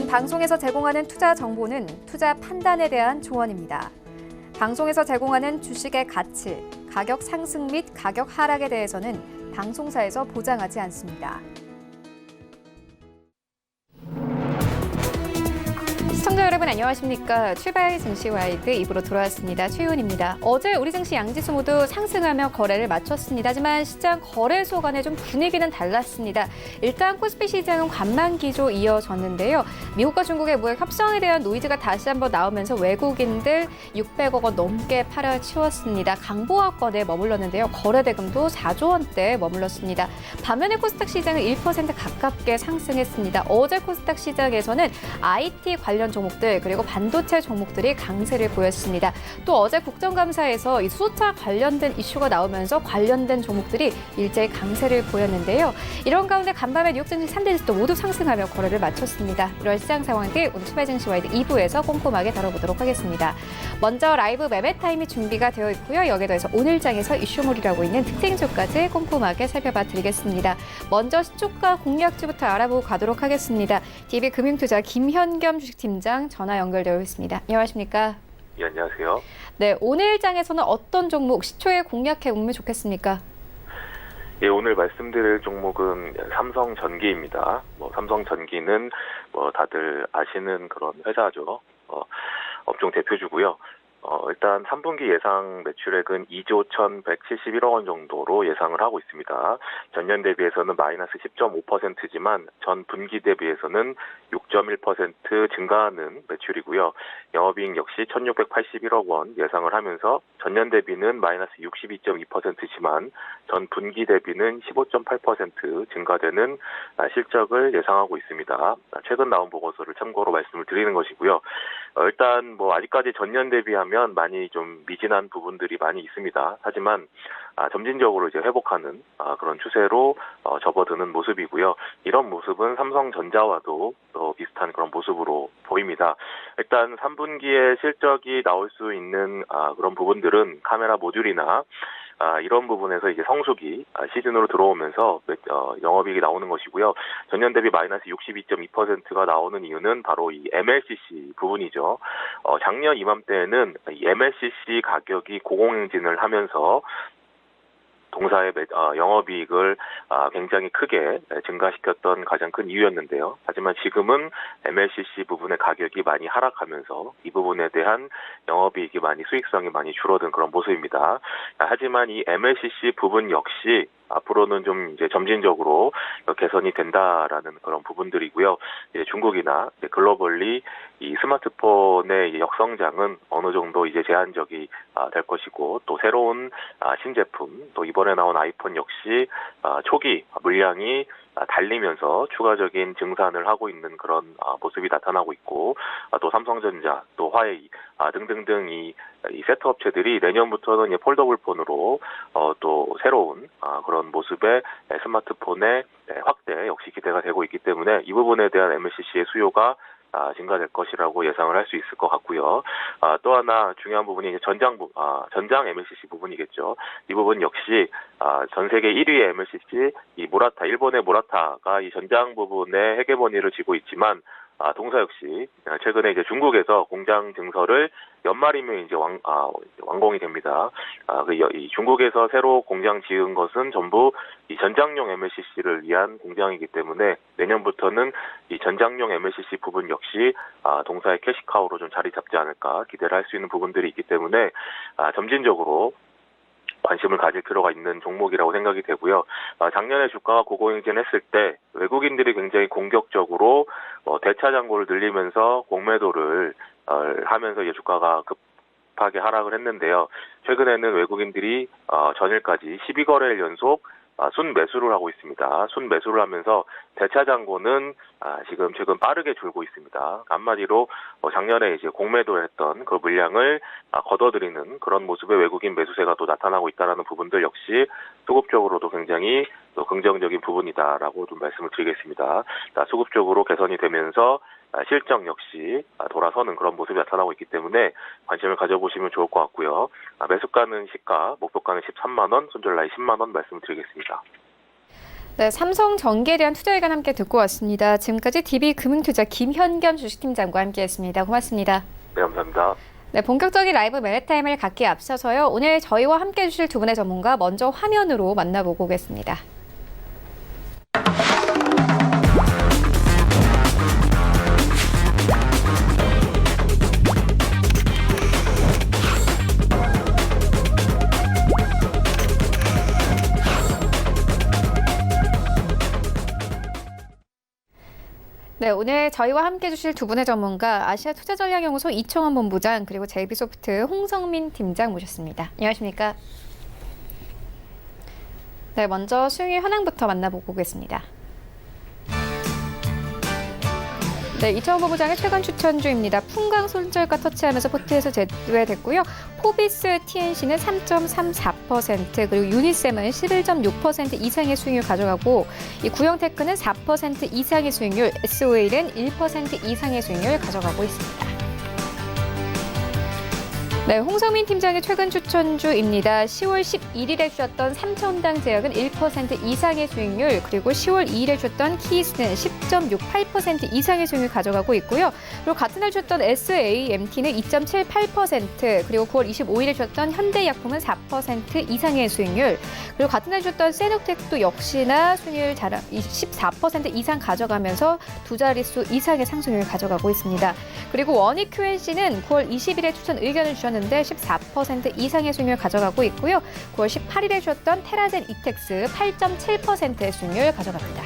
방송에서 제공하는 투자 정보는 투자 판단에 대한 조언입니다. 방송에서 제공하는 주식의 가치, 가격 상승 및 가격 하락에 대해서는 방송사에서 보장하지 않습니다. 시청자 여러분 안녕하십니까. 출발 증시와이드 2부로 돌아왔습니다. 최윤입니다. 어제 우리 증시 양지수 모두 상승하며 거래를 마쳤습니다. 하지만 시장 거래소 간의 좀 분위기는 달랐습니다. 일단 코스피 시장은 관망 기조 이어졌는데요. 미국과 중국의 무역 협상에 대한 노이즈가 다시 한번 나오면서 외국인들 600억 원 넘게 팔아치웠습니다. 강보합권에 머물렀는데요. 거래 대금도 4조 원대에 머물렀습니다. 반면에 코스닥 시장은 1% 가깝게 상승했습니다. 어제 코스닥 시장에서는 IT 관련 종목들 그리고 반도체 종목들이 강세를 보였습니다. 또 어제 국정감사에서 이 수소차 관련된 이슈가 나오면서 관련된 종목들이 일제히 강세를 보였는데요. 이런 가운데 간밤에 뉴욕 증시 3대 지수도 모두 상승하며 거래를 마쳤습니다. 이런 시장 상황들 오늘 출발증시와이드 2부에서 꼼꼼하게 다뤄보도록 하겠습니다. 먼저 라이브 매매 타임이 준비가 되어 있고요. 여기에 더해서 오늘 장에서 이슈몰이라고 있는 특징주까지 꼼꼼하게 살펴봐 드리겠습니다. 먼저 시초가 공략주부터 알아보고 가도록 하겠습니다. DB금융투자 김현겸 주식팀장 전화 연결되어 있습니다. 안녕하십니까? 예, 안녕하세요. 네, 오늘 장에서는 어떤 종목 시초에 공략해 보면 좋겠습니까? 예, 오늘 말씀드릴 종목은 삼성전기입니다. 삼성전기는 다들 아시는 그런 회사죠. 업종 대표주고요. 일단 3분기 예상 매출액은 2조 1,171억 원 정도로 예상을 하고 있습니다. 전년 대비해서는 마이너스 10.5%지만 전 분기 대비해서는 6.1% 증가하는 매출이고요. 영업이익 역시 1,681억 원 예상을 하면서 전년 대비는 마이너스 62.2%지만 전 분기 대비는 15.8% 증가되는 실적을 예상하고 있습니다. 최근 나온 보고서를 참고로 말씀을 드리는 것이고요. 일단 아직까지 전년 대비하면 많이 좀 미진한 부분들이 많이 있습니다. 하지만 점진적으로 이제 회복하는 그런 추세로 접어드는 모습이고요. 이런 모습은 삼성전자와도 비슷한 그런 모습으로 보입니다. 일단 3분기에 실적이 나올 수 있는 그런 부분들은 카메라 모듈이나 이런 부분에서 이제 성수기 시즌으로 들어오면서 영업이익이 나오는 것이고요. 전년 대비 마이너스 62.2%가 나오는 이유는 바로 이 MLCC 부분이죠. 작년 이맘때에는 이 MLCC 가격이 고공행진을 하면서 동사의 영업이익을 굉장히 크게 증가시켰던 가장 큰 이유였는데요. 하지만 지금은 MLCC 부분의 가격이 많이 하락하면서 이 부분에 대한 영업이익이 수익성이 많이 줄어든 그런 모습입니다. 하지만 이 MLCC 부분 역시 앞으로는 좀 이제 점진적으로 개선이 된다라는 그런 부분들이고요. 이제 중국이나 이제 글로벌리 이 스마트폰의 역성장은 어느 정도 이제 제한적이 될 것이고 또 새로운 신제품 또 이번에 나온 아이폰 역시 초기 물량이 달리면서 추가적인 증산을 하고 있는 그런 모습이 나타나고 있고 또 삼성전자 또 화웨이 등등등 이 세트 업체들이 내년부터는 폴더블 폰으로 또 새로운 그런 모습의 스마트폰의 확대 역시 기대가 되고 있기 때문에 이 부분에 대한 MLCC의 수요가 증가될 것이라고 예상을 할 수 있을 것 같고요. 또 하나 중요한 부분이 이제 전장 MLCC 부분이겠죠. 이 부분 역시 전 세계 1위의 MLCC 이 모라타 일본의 모라타가 이 전장 부분에 헤게모니를 쥐고 있지만 동사 역시 최근에 이제 중국에서 공장 증설을 연말이면 이제 완공이 됩니다. 이 중국에서 새로 공장 지은 것은 전부 이 전장용 MLCC를 위한 공장이기 때문에 내년부터는 이 전장용 MLCC 부분 역시 동사의 캐시카우로 좀 자리 잡지 않을까 기대를 할 수 있는 부분들이 있기 때문에 점진적으로 관심을 가질 필요가 있는 종목이라고 생각이 되고요. 작년에 주가가 고공행진했을 때 외국인들이 굉장히 공격적으로 대차장고를 늘리면서 공매도를 하면서 이 주가가 급하게 하락을 했는데요. 최근에는 외국인들이 전일까지 12거래일 연속 순매수를 하고 있습니다. 순매수를 하면서 대차장고는 지금 최근 빠르게 줄고 있습니다. 한마디로 작년에 이제 공매도 했던 그 물량을 걷어들이는 그런 모습의 외국인 매수세가 또 나타나고 있다는 부분들 역시 수급적으로도 굉장히 또 긍정적인 부분이다라고 좀 말씀을 드리겠습니다. 수급적으로 개선이 되면서 실적 역시 돌아서는 그런 모습이 나타나고 있기 때문에 관심을 가져보시면 좋을 것 같고요. 매수가는 시가, 목표가는 13만 원, 손절라인 10만 원 말씀드리겠습니다. 네, 삼성전기에 대한 투자 의견 함께 듣고 왔습니다. 지금까지 DB금융투자 김현겸 주식팀장과 함께했습니다. 고맙습니다. 네, 감사합니다. 네, 본격적인 라이브 매매타임을 갖기에 앞서서요. 오늘 저희와 함께해 주실 두 분의 전문가 먼저 화면으로 만나보고 오겠습니다. 네, 오늘 저희와 함께 해주실 두 분의 전문가 아시아투자전략연구소 이청원 본부장 그리고 JB소프트 홍성민 팀장 모셨습니다. 안녕하십니까? 네, 먼저 수익률 현황부터 만나보고 오겠습니다. 네, 이청원 본부장의 최근 추천주입니다. 풍광손절가 터치하면서 포트에서 제외됐고요. 포비스 TNC는 3.34% 그리고 유니셈은 11.6% 이상의 수익률 가져가고 이 구형테크는 4% 이상의 수익률, SOA는 1% 이상의 수익률 가져가고 있습니다. 네, 홍성민 팀장의 최근 추천주입니다. 10월 11일에 주셨던 삼천당 제약은 1% 이상의 수익률, 그리고 10월 2일에 주셨던 키스는 10.68% 이상의 수익률 가져가고 있고요. 그리고 같은 날 주셨던 SAMT는 2.78%, 그리고 9월 25일에 주셨던 현대약품은 4% 이상의 수익률, 그리고 같은 날 주셨던 세노텍도 역시나 수익률 14% 이상 가져가면서 두 자릿수 이상의 상승률을 가져가고 있습니다. 원익 QNC는 9월 20일에 추천 의견을 주셨는데 14% 이상의 수익률 가져가고 있고요. 9월 18일에 주었던 테라젠 이텍스 8.7%의 수익률 가져갑니다.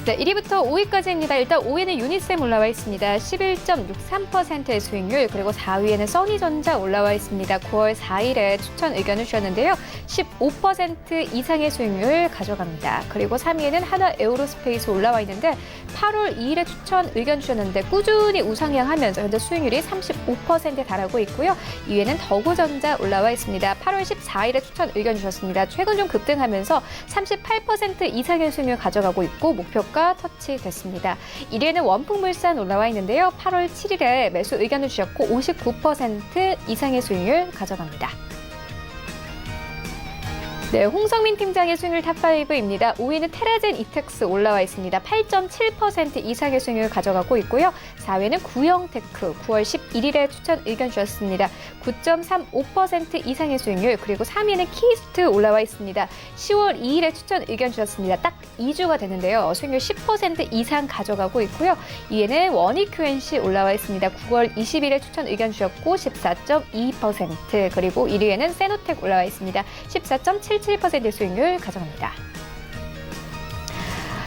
네, 1위부터 5위까지입니다. 일단 5위는 유니셈 올라와 있습니다. 11.63%의 수익률, 그리고 4위에는 써니전자 올라와 있습니다. 9월 4일에 추천 의견을 주셨는데요. 15% 이상의 수익률 가져갑니다. 그리고 3위에는 하나에어로스페이스 올라와 있는데 8월 2일에 추천 의견 주셨는데 꾸준히 우상향하면서 현재 수익률이 35%에 달하고 있고요. 2위에는 더구전자 올라와 있습니다. 8월 14일에 추천 의견 주셨습니다. 최근 좀 급등하면서 38% 이상의 수익률 가져가고 있고 목표가 터치됐습니다. 1위에는 원풍물산 올라와 있는데요. 8월 7일에 매수 의견을 주셨고 59% 이상의 수익률 가져갑니다. 네, 홍성민 팀장의 수익률 탑5입니다. 5위는 테라젠 이텍스 올라와 있습니다. 8.7% 이상의 수익률 가져가고 있고요. 4위는 구형테크 9월 11일에 추천 의견 주셨습니다. 9.35% 이상의 수익률, 그리고 3위는 키스트 올라와 있습니다. 10월 2일에 추천 의견 주셨습니다. 딱 2주가 되는데요. 수익률 10% 이상 가져가고 있고요. 2위에는 원익 QNC 올라와 있습니다. 9월 20일에 추천 의견 주셨고 14.2%, 그리고 1위에는 세노텍 올라와 있습니다. 14.77%의 수익률 가져갑니다.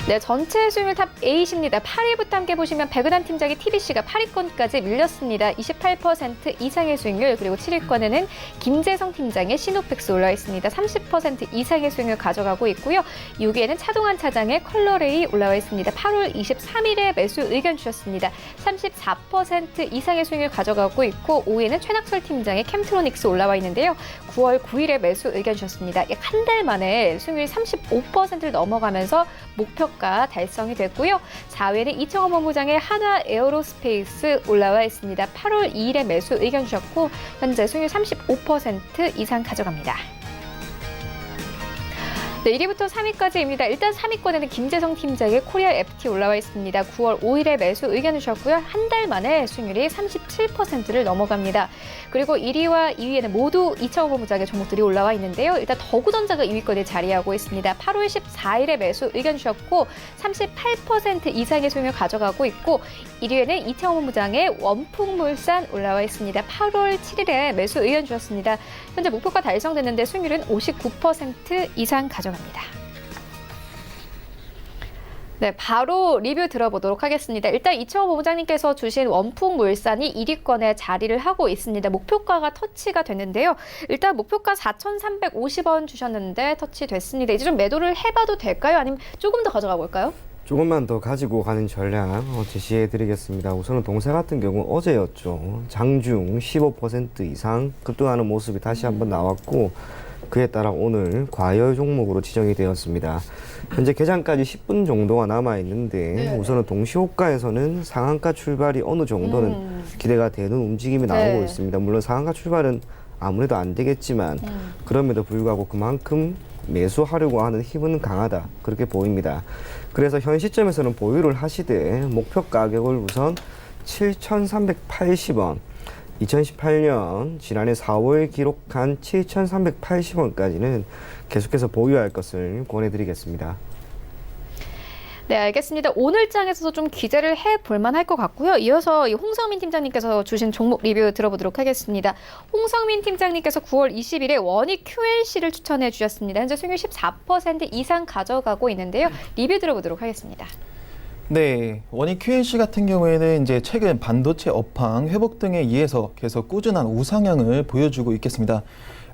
네, 전체 수익률 탑 8입니다. 8위부터 함께 보시면 백은한 팀장의 TBC가 8위권까지 밀렸습니다. 28% 이상의 수익률, 그리고 7위권에는 김재성 팀장의 시노펙스 올라와 있습니다. 30% 이상의 수익률 가져가고 있고요. 6위에는 차동환 차장의 컬러레이 올라와 있습니다. 8월 23일에 매수 의견 주셨습니다. 34% 이상의 수익률 가져가고 있고 5위에는 최낙설 팀장의 캠트로닉스 올라와 있는데요. 9월 9일에 매수 의견 주셨습니다. 약 한 달 만에 수익률이 35%를 넘어가면서 목표가 달성이 됐고요. 4위에는 이청원 본부장의 하나에어로스페이스 올라와 있습니다. 8월 2일에 매수 의견 주셨고 현재 수익률 35% 이상 가져갑니다. 네, 1위부터 3위까지입니다. 일단 3위권에는 김재성 팀장의 코리아 FT 올라와 있습니다. 9월 5일에 매수 의견을 주셨고요. 한 달 만에 수익률이 37%를 넘어갑니다. 그리고 1위와 2위에는 모두 이청원 본부장의 종목들이 올라와 있는데요. 일단 더구전자가 2위권에 자리하고 있습니다. 8월 14일에 매수 의견 주셨고 38% 이상의 수익률 가져가고 있고 1위에는 이청원 본부장의 원풍물산 올라와 있습니다. 8월 7일에 매수 의견 주셨습니다. 현재 목표가 달성됐는데 수익률은 59% 이상 가져갑니다. 네, 바로 리뷰 들어보도록 하겠습니다. 일단 이청원 본부장님께서 주신 원풍물산이 1위권에 자리를 하고 있습니다. 목표가가 터치가 됐는데요. 일단 목표가 4,350원 주셨는데 터치됐습니다. 이제 좀 매도를 해봐도 될까요? 아니면 조금 더 가져가 볼까요? 조금만 더 가지고 가는 전략 제시해 드리겠습니다. 우선은 동사 같은 경우 어제였죠. 장중 15% 이상 급등하는 모습이 다시 한번 나왔고 그에 따라 오늘 과열 종목으로 지정이 되었습니다. 현재 개장까지 10분 정도가 남아있는데 우선은 동시호가에서는 상한가 출발이 어느 정도는 기대가 되는 움직임이 나오고 있습니다. 물론 상한가 출발은 아무래도 안 되겠지만 그럼에도 불구하고 그만큼 매수하려고 하는 힘은 강하다 그렇게 보입니다. 그래서 현 시점에서는 보유를 하시되 목표 가격을 우선 7,380원 2018년 지난해 4월 기록한 7,380원까지는 계속해서 보유할 것을 권해드리겠습니다. 네, 알겠습니다. 오늘 장에서도 좀 기대를 해볼 만할 것 같고요. 이어서 이 홍성민 팀장님께서 주신 종목 리뷰 들어보도록 하겠습니다. 홍성민 팀장님께서 9월 20일에 원익 QLC를 추천해 주셨습니다. 현재 수익률 14% 이상 가져가고 있는데요. 리뷰 들어보도록 하겠습니다. 네, 원익 QNC 같은 경우에는 이제 최근 반도체 업황 회복 등에 의해서 계속 꾸준한 우상향을 보여주고 있겠습니다.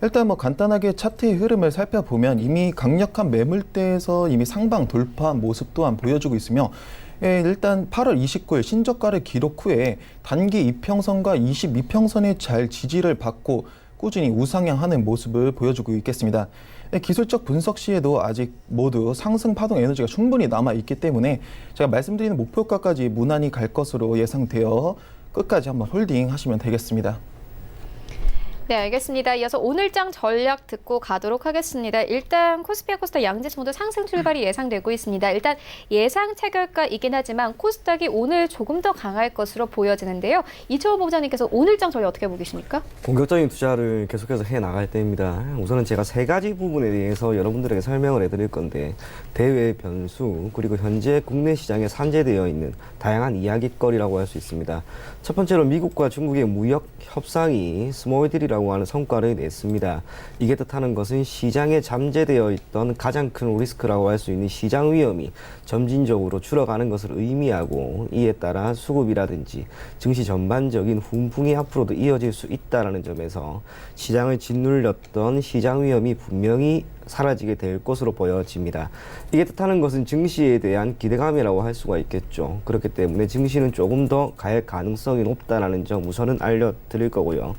일단 뭐 간단하게 차트의 흐름을 살펴보면 이미 강력한 매물대에서 이미 상방 돌파한 모습 또한 보여주고 있으며 일단 8월 29일 신저가를 기록 후에 단기 이평선과 22평선의 잘 지지를 받고 꾸준히 우상향하는 모습을 보여주고 있겠습니다. 기술적 분석 시에도 아직 모두 상승 파동 에너지가 충분히 남아 있기 때문에 제가 말씀드리는 목표가까지 무난히 갈 것으로 예상되어 끝까지 한번 홀딩 하시면 되겠습니다. 네, 알겠습니다. 이어서 오늘장 전략 듣고 가도록 하겠습니다. 일단 코스피와 코스닥 양지수 모두 상승 출발이 예상되고 있습니다. 일단 예상 체결가이긴 하지만 코스닥이 오늘 조금 더 강할 것으로 보여지는데요. 이채원 본부장님께서 오늘장 전략 어떻게 보고 계십니까? 공격적인 투자를 계속해서 해나갈 때입니다. 우선은 제가 세 가지 부분에 대해서 여러분들에게 설명을 해드릴 건데 대외 변수 그리고 현재 국내 시장에 산재되어 있는 다양한 이야기거리라고 할 수 있습니다. 첫 번째로 미국과 중국의 무역 협상이 스몰 딜이라고 하는 성과를 냈습니다. 이게 뜻하는 것은 시장에 잠재되어 있던 가장 큰 리스크라고 할 수 있는 시장 위험이 점진적으로 줄어가는 것을 의미하고 이에 따라 수급이라든지 증시 전반적인 훈풍이 앞으로도 이어질 수 있다는 점에서 시장을 짓눌렸던 시장 위험이 분명히 사라지게 될 것으로 보여집니다. 이게 뜻하는 것은 증시에 대한 기대감이라고 할 수가 있겠죠. 그렇기 때문에 증시는 조금 더 갈 가능성이 높다는 점 우선은 알려드릴 거고요.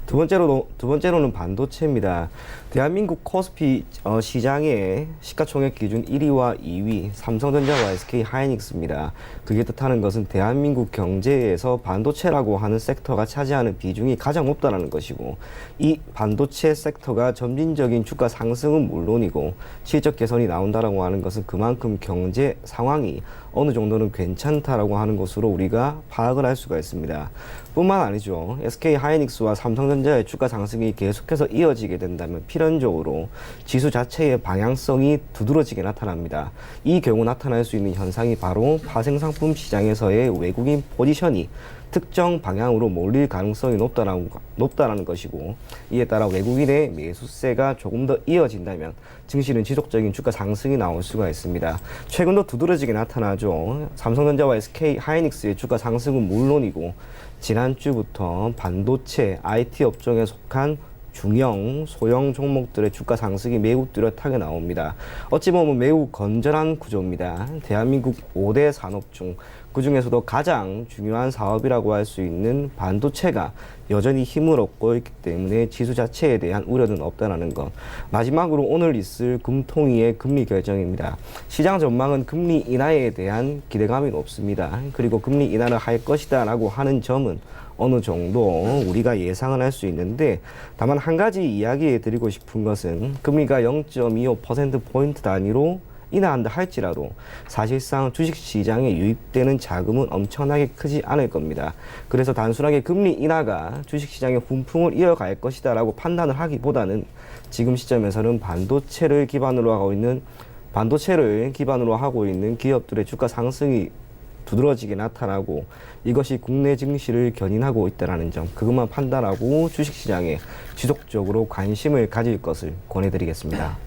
두 번째로는 반도체입니다. 대한민국 코스피 시장의 시가총액 기준 1위와 2위 삼성전자와 SK 하이닉스입니다. 그게 뜻하는 것은 대한민국 경제에서 반도체라고 하는 섹터가 차지하는 비중이 가장 높다는 것이고 이 반도체 섹터가 점진적인 주가 상승은 물론이고 실적 개선이 나온다라고 하는 것은 그만큼 경제 상황이 어느 정도는 괜찮다라고 하는 것으로 우리가 파악을 할 수가 있습니다. 뿐만 아니죠. SK 하이닉스와 삼성전자의 주가 상승이 계속해서 이어지게 된다면 필연적으로 지수 자체의 방향성이 두드러지게 나타납니다. 이 경우 나타날 수 있는 현상이 바로 파생상품 시장에서의 외국인 포지션이 특정 방향으로 몰릴 가능성이 높다라는 것이고 이에 따라 외국인의 매수세가 조금 더 이어진다면 증시는 지속적인 주가 상승이 나올 수가 있습니다. 최근도 두드러지게 나타나죠. 삼성전자와 SK 하이닉스의 주가 상승은 물론이고 지난주부터 반도체, IT 업종에 속한 중형, 소형 종목들의 주가 상승이 매우 뚜렷하게 나옵니다. 어찌 보면 매우 건전한 구조입니다. 대한민국 5대 산업 중 그중에서도 가장 중요한 사업이라고 할 수 있는 반도체가 여전히 힘을 얻고 있기 때문에 지수 자체에 대한 우려는 없다는 것. 마지막으로 오늘 있을 금통위의 금리 결정입니다. 시장 전망은 금리 인하에 대한 기대감이 높습니다. 그리고 금리 인하를 할 것이다 라고 하는 점은 어느 정도 우리가 예상은 할 수 있는데 다만 한 가지 이야기해 드리고 싶은 것은 금리가 0.25%포인트 단위로 인하한다 할지라도 사실상 주식시장에 유입되는 자금은 엄청나게 크지 않을 겁니다. 그래서 단순하게 금리 인하가 주식시장의 훈풍을 이어갈 것이다 라고 판단을 하기보다는 지금 시점에서는 반도체를 기반으로 하고 있는 기업들의 주가 상승이 두드러지게 나타나고 이것이 국내 증시를 견인하고 있다는 점 그것만 판단하고 주식시장에 지속적으로 관심을 가질 것을 권해드리겠습니다.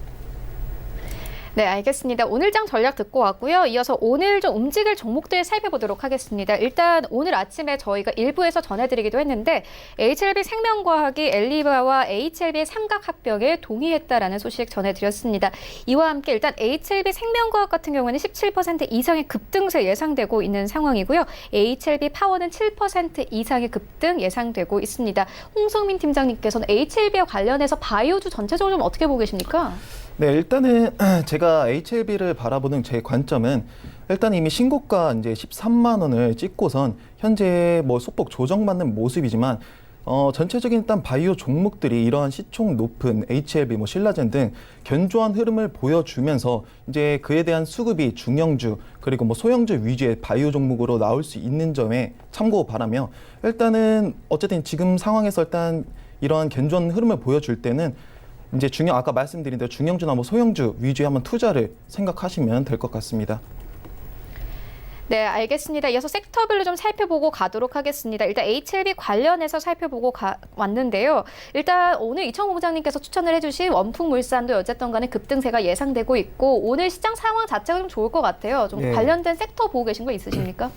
네, 알겠습니다. 오늘장 전략 듣고 왔고요. 이어서 오늘 좀 움직일 종목들 살펴보도록 하겠습니다. 일단 오늘 아침에 저희가 일부에서 전해드리기도 했는데 HLB 생명과학이 엘리바와 HLB의 삼각합병에 동의했다라는 소식 전해드렸습니다. 이와 함께 일단 HLB 생명과학 같은 경우는 17% 이상의 급등세 예상되고 있는 상황이고요. HLB 파워는 7% 이상의 급등 예상되고 있습니다. 홍성민 팀장님께서는 HLB와 관련해서 바이오주 전체적으로 좀 어떻게 보고 계십니까? 네, 일단은 제가 HLB를 바라보는 제 관점은 일단 이미 신고가 이제 13만 원을 찍고선 현재 뭐 소폭 조정받는 모습이지만 전체적인 일단 바이오 종목들이 이러한 시총 높은 HLB, 신라젠 등 견조한 흐름을 보여주면서 이제 그에 대한 수급이 중형주 그리고 소형주 위주의 바이오 종목으로 나올 수 있는 점에 참고 바라며 일단은 어쨌든 지금 상황에서 일단 이러한 견조한 흐름을 보여줄 때는 이제 아까 말씀드린 대로 중형주나 소형주 위주의 한번 투자를 생각하시면 될 것 같습니다. 네, 알겠습니다. 이어서 섹터별로 좀 살펴보고 가도록 하겠습니다. 일단 HLB 관련해서 살펴보고 왔는데요. 일단 오늘 이청호 부장님께서 추천을 해주신 원풍물산도 어쨌든 간에 급등세가 예상되고 있고 오늘 시장 상황 자체가 좀 좋을 것 같아요. 좀 네. 관련된 섹터 보고 계신 거 있으십니까?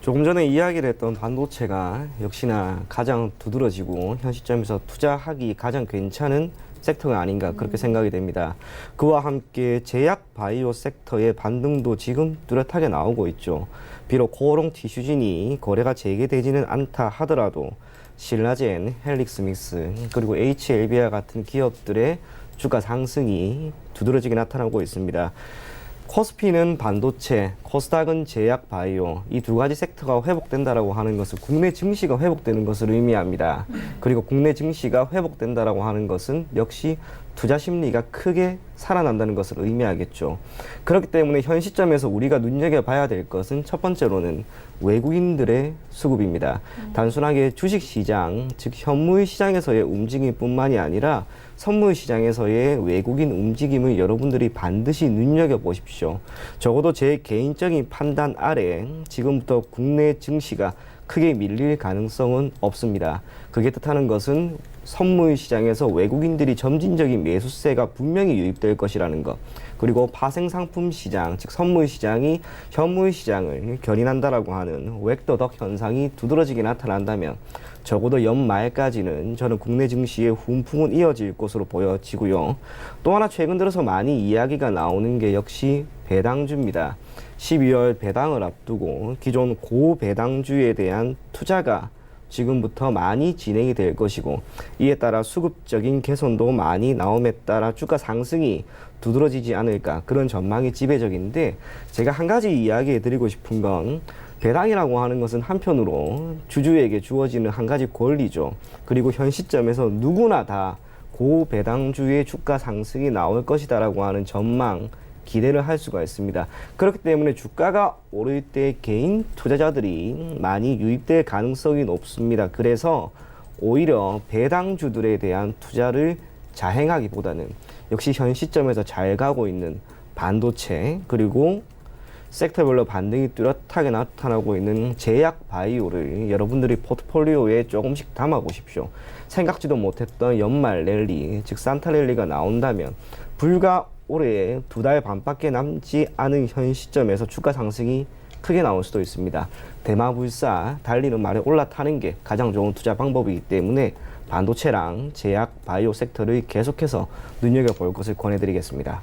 조금 전에 이야기를 했던 반도체가 역시나 가장 두드러지고 현 시점에서 투자하기 가장 괜찮은 섹터가 아닌가 그렇게 생각이 됩니다. 그와 함께 제약 바이오 섹터의 반등도 지금 뚜렷하게 나오고 있죠. 비록 코오롱 티슈진이 거래가 재개되지는 않다 하더라도 신라젠, 헬릭스믹스 그리고 HLB와 같은 기업들의 주가 상승이 두드러지게 나타나고 있습니다. 코스피는 반도체, 코스닥은 제약 바이오 이 두 가지 섹터가 회복된다라고 하는 것은 국내 증시가 회복되는 것을 의미합니다. 그리고 국내 증시가 회복된다라고 하는 것은 역시 투자 심리가 크게 살아난다는 것을 의미하겠죠. 그렇기 때문에 현 시점에서 우리가 눈여겨봐야 될 것은 첫 번째로는 외국인들의 수급입니다. 단순하게 주식시장, 즉 현물 시장에서의 움직임뿐만이 아니라 선물 시장에서의 외국인 움직임을 여러분들이 반드시 눈여겨보십시오. 적어도 제 개인적인 판단 아래 지금부터 국내 증시가 크게 밀릴 가능성은 없습니다. 그게 뜻하는 것은 선물 시장에서 외국인들이 점진적인 매수세가 분명히 유입될 것이라는 것. 그리고 파생상품 시장, 즉 선물 시장이 현물 시장을 견인한다라고 하는 웩더덕 현상이 두드러지게 나타난다면 적어도 연말까지는 저는 국내 증시의 훈풍은 이어질 것으로 보여지고요. 또 하나 최근 들어서 많이 이야기가 나오는 게 역시 배당주입니다. 12월 배당을 앞두고 기존 고배당주에 대한 투자가 지금부터 많이 진행이 될 것이고 이에 따라 수급적인 개선도 많이 나옴에 따라 주가 상승이 두드러지지 않을까 그런 전망이 지배적인데 제가 한 가지 이야기해 드리고 싶은 건 배당이라고 하는 것은 한편으로 주주에게 주어지는 한 가지 권리죠. 그리고 현 시점에서 누구나 다 고배당주의 주가 상승이 나올 것이다라고 하는 전망 기대를 할 수가 있습니다. 그렇기 때문에 주가가 오를 때 개인 투자자들이 많이 유입될 가능성이 높습니다. 그래서 오히려 배당주들에 대한 투자를 자행하기보다는 역시 현 시점에서 잘 가고 있는 반도체 그리고 섹터별로 반등이 뚜렷하게 나타나고 있는 제약 바이오를 여러분들이 포트폴리오에 조금씩 담아 보십시오. 생각지도 못했던 연말 랠리, 즉 산타 랠리가 나온다면 불과 올해 2달 반밖에 남지 않은 현 시점에서 주가 상승이 크게 나올 수도 있습니다. 대마불사 달리는 말에 올라타는 게 가장 좋은 투자 방법이기 때문에 반도체랑 제약 바이오 섹터를 계속해서 눈여겨볼 것을 권해드리겠습니다.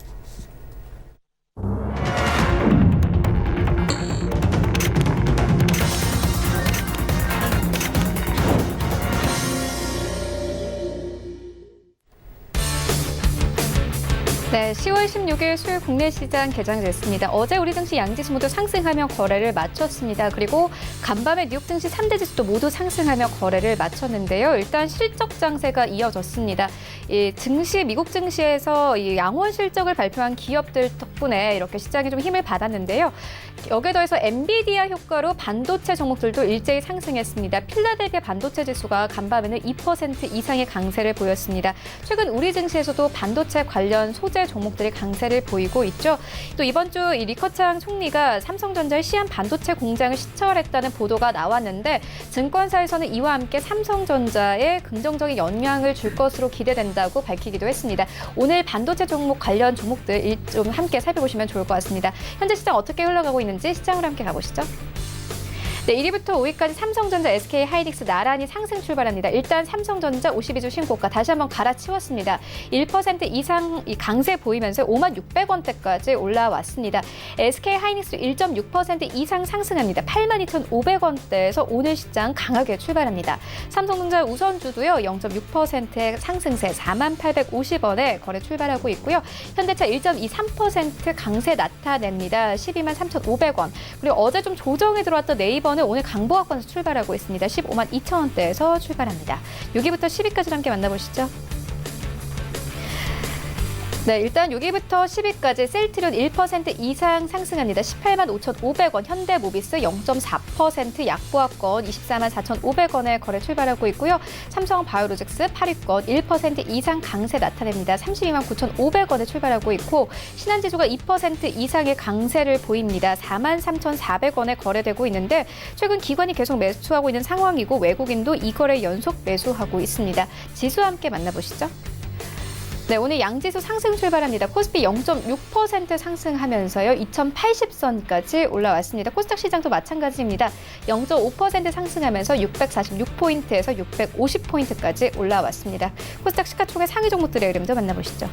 네, 10월 16일 수요일 국내 시장 개장됐습니다. 어제 우리 증시 양지수 모두 상승하며 거래를 마쳤습니다. 그리고 간밤에 뉴욕 증시 3대 지수도 모두 상승하며 거래를 마쳤는데요. 일단 실적 장세가 이어졌습니다. 이 증시, 미국 증시에서 이 양원 실적을 발표한 기업들 덕분에 이렇게 시장이 좀 힘을 받았는데요. 여기에 더해서 엔비디아 효과로 반도체 종목들도 일제히 상승했습니다. 필라델피아 반도체 지수가 간밤에는 2% 이상의 강세를 보였습니다. 최근 우리 증시에서도 반도체 관련 소재 종목들이 강세를 보이고 있죠. 또 이번 주 이 리커창 총리가 삼성전자의 시안 반도체 공장을 시찰했다는 보도가 나왔는데 증권사에서는 이와 함께 삼성전자에 긍정적인 영향을 줄 것으로 기대된다고 밝히기도 했습니다. 오늘 반도체 종목 관련 종목들 좀 함께 살펴보시면 좋을 것 같습니다. 현재 시장 어떻게 흘러가고 있는지 시장으로 함께 가보시죠. 네, 1위부터 5위까지 삼성전자, SK하이닉스 나란히 상승 출발합니다. 일단 삼성전자 52주 신고가 다시 한번 갈아치웠습니다. 1% 이상 강세 보이면서 56,600원대까지 올라왔습니다. SK하이닉스 1.6% 이상 상승합니다. 82,500원대에서 오늘 시장 강하게 출발합니다. 삼성전자 우선주도요 0.6%의 상승세 48,50원에 거래 출발하고 있고요. 현대차 1.23% 강세 나타냅니다. 123,500원. 그리고 어제 좀 조정에 들어왔던 네이버 6위권은 오늘 강보학권에서 출발하고 있습니다. 15만 2천 원대에서 출발합니다. 6위부터 10위까지 함께 만나보시죠. 네, 일단 6위부터 10위까지 셀트리온 1% 이상 상승합니다. 18만 5,500원, 현대모비스 0.4%, 약보합권 24만 4,500원에 거래 출발하고 있고요. 삼성바이오로직스 8위권 1% 이상 강세 나타냅니다. 32만 9,500원에 출발하고 있고 신한지수가 2% 이상의 강세를 보입니다. 4만 3,400원에 거래되고 있는데 최근 기관이 계속 매수하고 있는 상황이고 외국인도 이 거래 연속 매수하고 있습니다. 지수와 함께 만나보시죠. 네, 오늘 양지수 상승 출발합니다. 코스피 0.6% 상승하면서요. 2080선까지 올라왔습니다. 코스닥 시장도 마찬가지입니다. 0.5% 상승하면서 646포인트에서 650포인트까지 올라왔습니다. 코스닥 시가총액 상위 종목들의 흐름도 만나보시죠.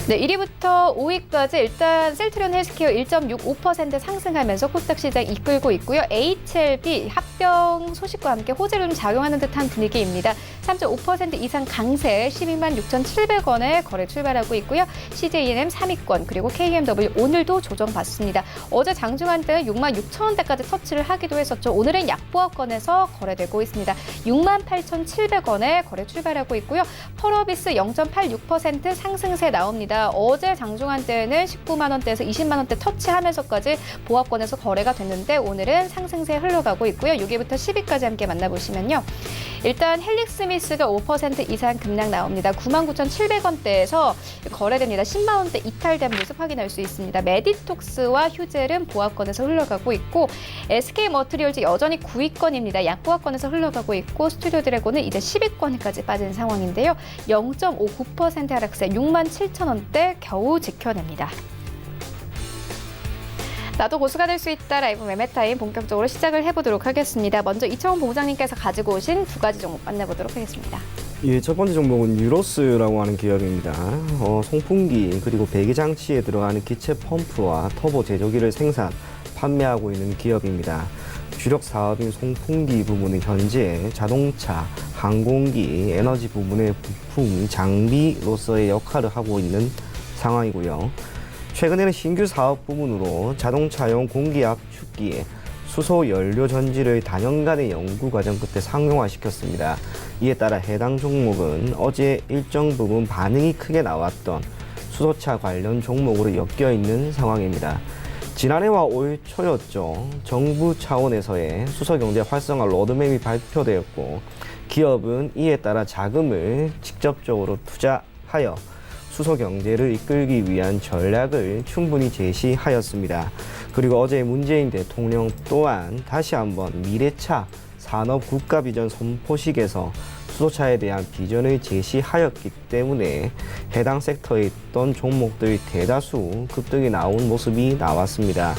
네, 1위부터 5위까지 일단 셀트리온 헬스케어 1.65% 상승하면서 코스닥 시장 이끌고 있고요. HLB 합병 소식과 함께 호재로 좀 작용하는 듯한 분위기입니다. 3.5% 이상 강세 12만 6,700원에 거래 출발하고 있고요. CJENM 3위권 그리고 KMW 오늘도 조정받습니다. 어제 장중한 때는 6만 6천 원대까지 터치를 하기도 했었죠. 오늘은 약보합권에서 거래되고 있습니다. 6만 8,700원에 거래 출발하고 있고요. 펄어비스 0.86% 상승세 나옵니다. 어제 장중한 때는 19만 원대에서 20만 원대 터치하면서까지 보합권에서 거래가 됐는데 오늘은 상승세 흘러가고 있고요. 6위부터 10위까지 함께 만나보시면요. 일단 헬릭스미스가 5% 이상 급락 나옵니다. 99,700원대에서 거래됩니다. 10만 원대 이탈된 모습 확인할 수 있습니다. 메디톡스와 휴젤은 보합권에서 흘러가고 있고 SK머트리얼즈 여전히 9위권입니다. 약보합권에서 흘러가고 있고 스튜디오 드래곤은 이제 10위권까지 빠진 상황인데요. 0.59% 하락세 6만 7천 원대 겨우 지켜냅니다. 나도 고수가 될 수 있다 라이브 매매타임 본격적으로 시작을 해보도록 하겠습니다. 먼저 이청훈 본부장님께서 가지고 오신 두 가지 종목 만나보도록 하겠습니다. 예, 첫 번째 종목은 유로스라고 하는 기업입니다. 송풍기 그리고 배기장치에 들어가는 기체 펌프와 터보 제조기를 생산, 판매하고 있는 기업입니다. 주력 사업인 송풍기 부문은 현재 자동차, 항공기, 에너지 부문의 부품, 장비로서의 역할을 하고 있는 상황이고요. 최근에는 신규 사업 부문으로 자동차용 공기압축기에 수소 연료 전지를 단연간의 연구 과정 끝에 상용화시켰습니다. 이에 따라 해당 종목은 어제 일정 부분 반응이 크게 나왔던 수소차 관련 종목으로 엮여 있는 상황입니다. 지난해와 올 초였죠. 정부 차원에서의 수소경제 활성화 로드맵이 발표되었고 기업은 이에 따라 자금을 직접적으로 투자하여 수소경제를 이끌기 위한 전략을 충분히 제시하였습니다. 그리고 어제 문재인 대통령 또한 다시 한번 미래차 산업 국가 비전 선포식에서 수소차에 대한 비전을 제시하였기 때문에 해당 섹터에 있던 종목들이 대다수 급등이 나온 모습이 나왔습니다.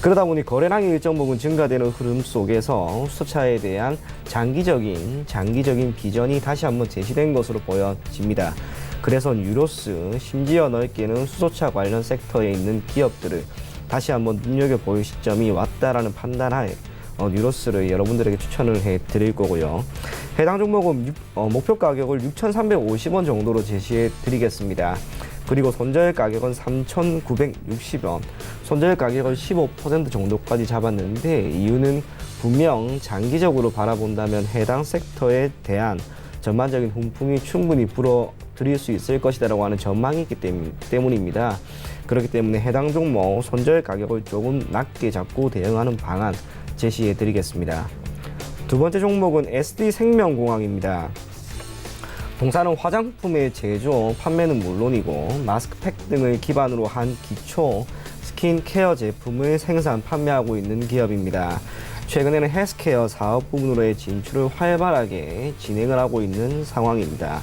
그러다 보니 거래량이 일정 부분 증가되는 흐름 속에서 수소차에 대한 장기적인 비전이 다시 한번 제시된 것으로 보여집니다. 그래서 유로스, 심지어 넓게는 수소차 관련 섹터에 있는 기업들을 다시 한번 눈여겨볼 시점이 왔다라는 판단하에 유로스를 여러분들에게 추천을 해드릴 거고요. 해당 종목은 목표 가격을 6,350원 정도로 제시해 드리겠습니다. 그리고 손절 가격은 3,960원, 손절 가격을 15% 정도까지 잡았는데 이유는 분명 장기적으로 바라본다면 해당 섹터에 대한 전반적인 훈풍이 충분히 불어들일 수 있을 것이라고 하는 전망이 있기 때문입니다. 그렇기 때문에 해당 종목 손절 가격을 조금 낮게 잡고 대응하는 방안 제시해 드리겠습니다. 두 번째 종목은 SD생명공학입니다. 동사는 화장품의 제조, 판매는 물론이고 마스크팩 등을 기반으로 한 기초 스킨케어 제품을 생산, 판매하고 있는 기업입니다. 최근에는 헬스케어 사업 부문으로의 진출을 활발하게 진행을 하고 있는 상황입니다.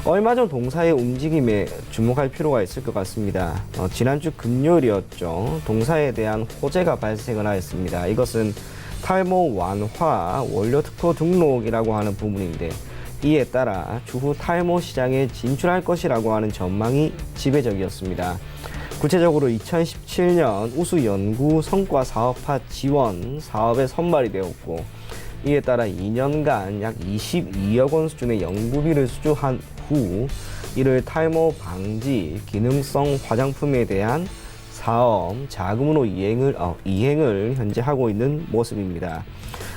얼마 전 동사의 움직임에 주목할 필요가 있을 것 같습니다. 지난주 금요일이었죠. 동사에 대한 호재가 발생을 하였습니다. 이것은 탈모 완화 원료 특허 등록이라고 하는 부분인데 이에 따라 추후 탈모 시장에 진출할 것이라고 하는 전망이 지배적이었습니다. 구체적으로 2017년 우수 연구 성과 사업화 지원 사업에 선발이 되었고 이에 따라 2년간 약 22억 원 수준의 연구비를 수주한 후 이를 탈모 방지 기능성 화장품에 대한 사업 자금으로 이행을 현재 하고 있는 모습입니다.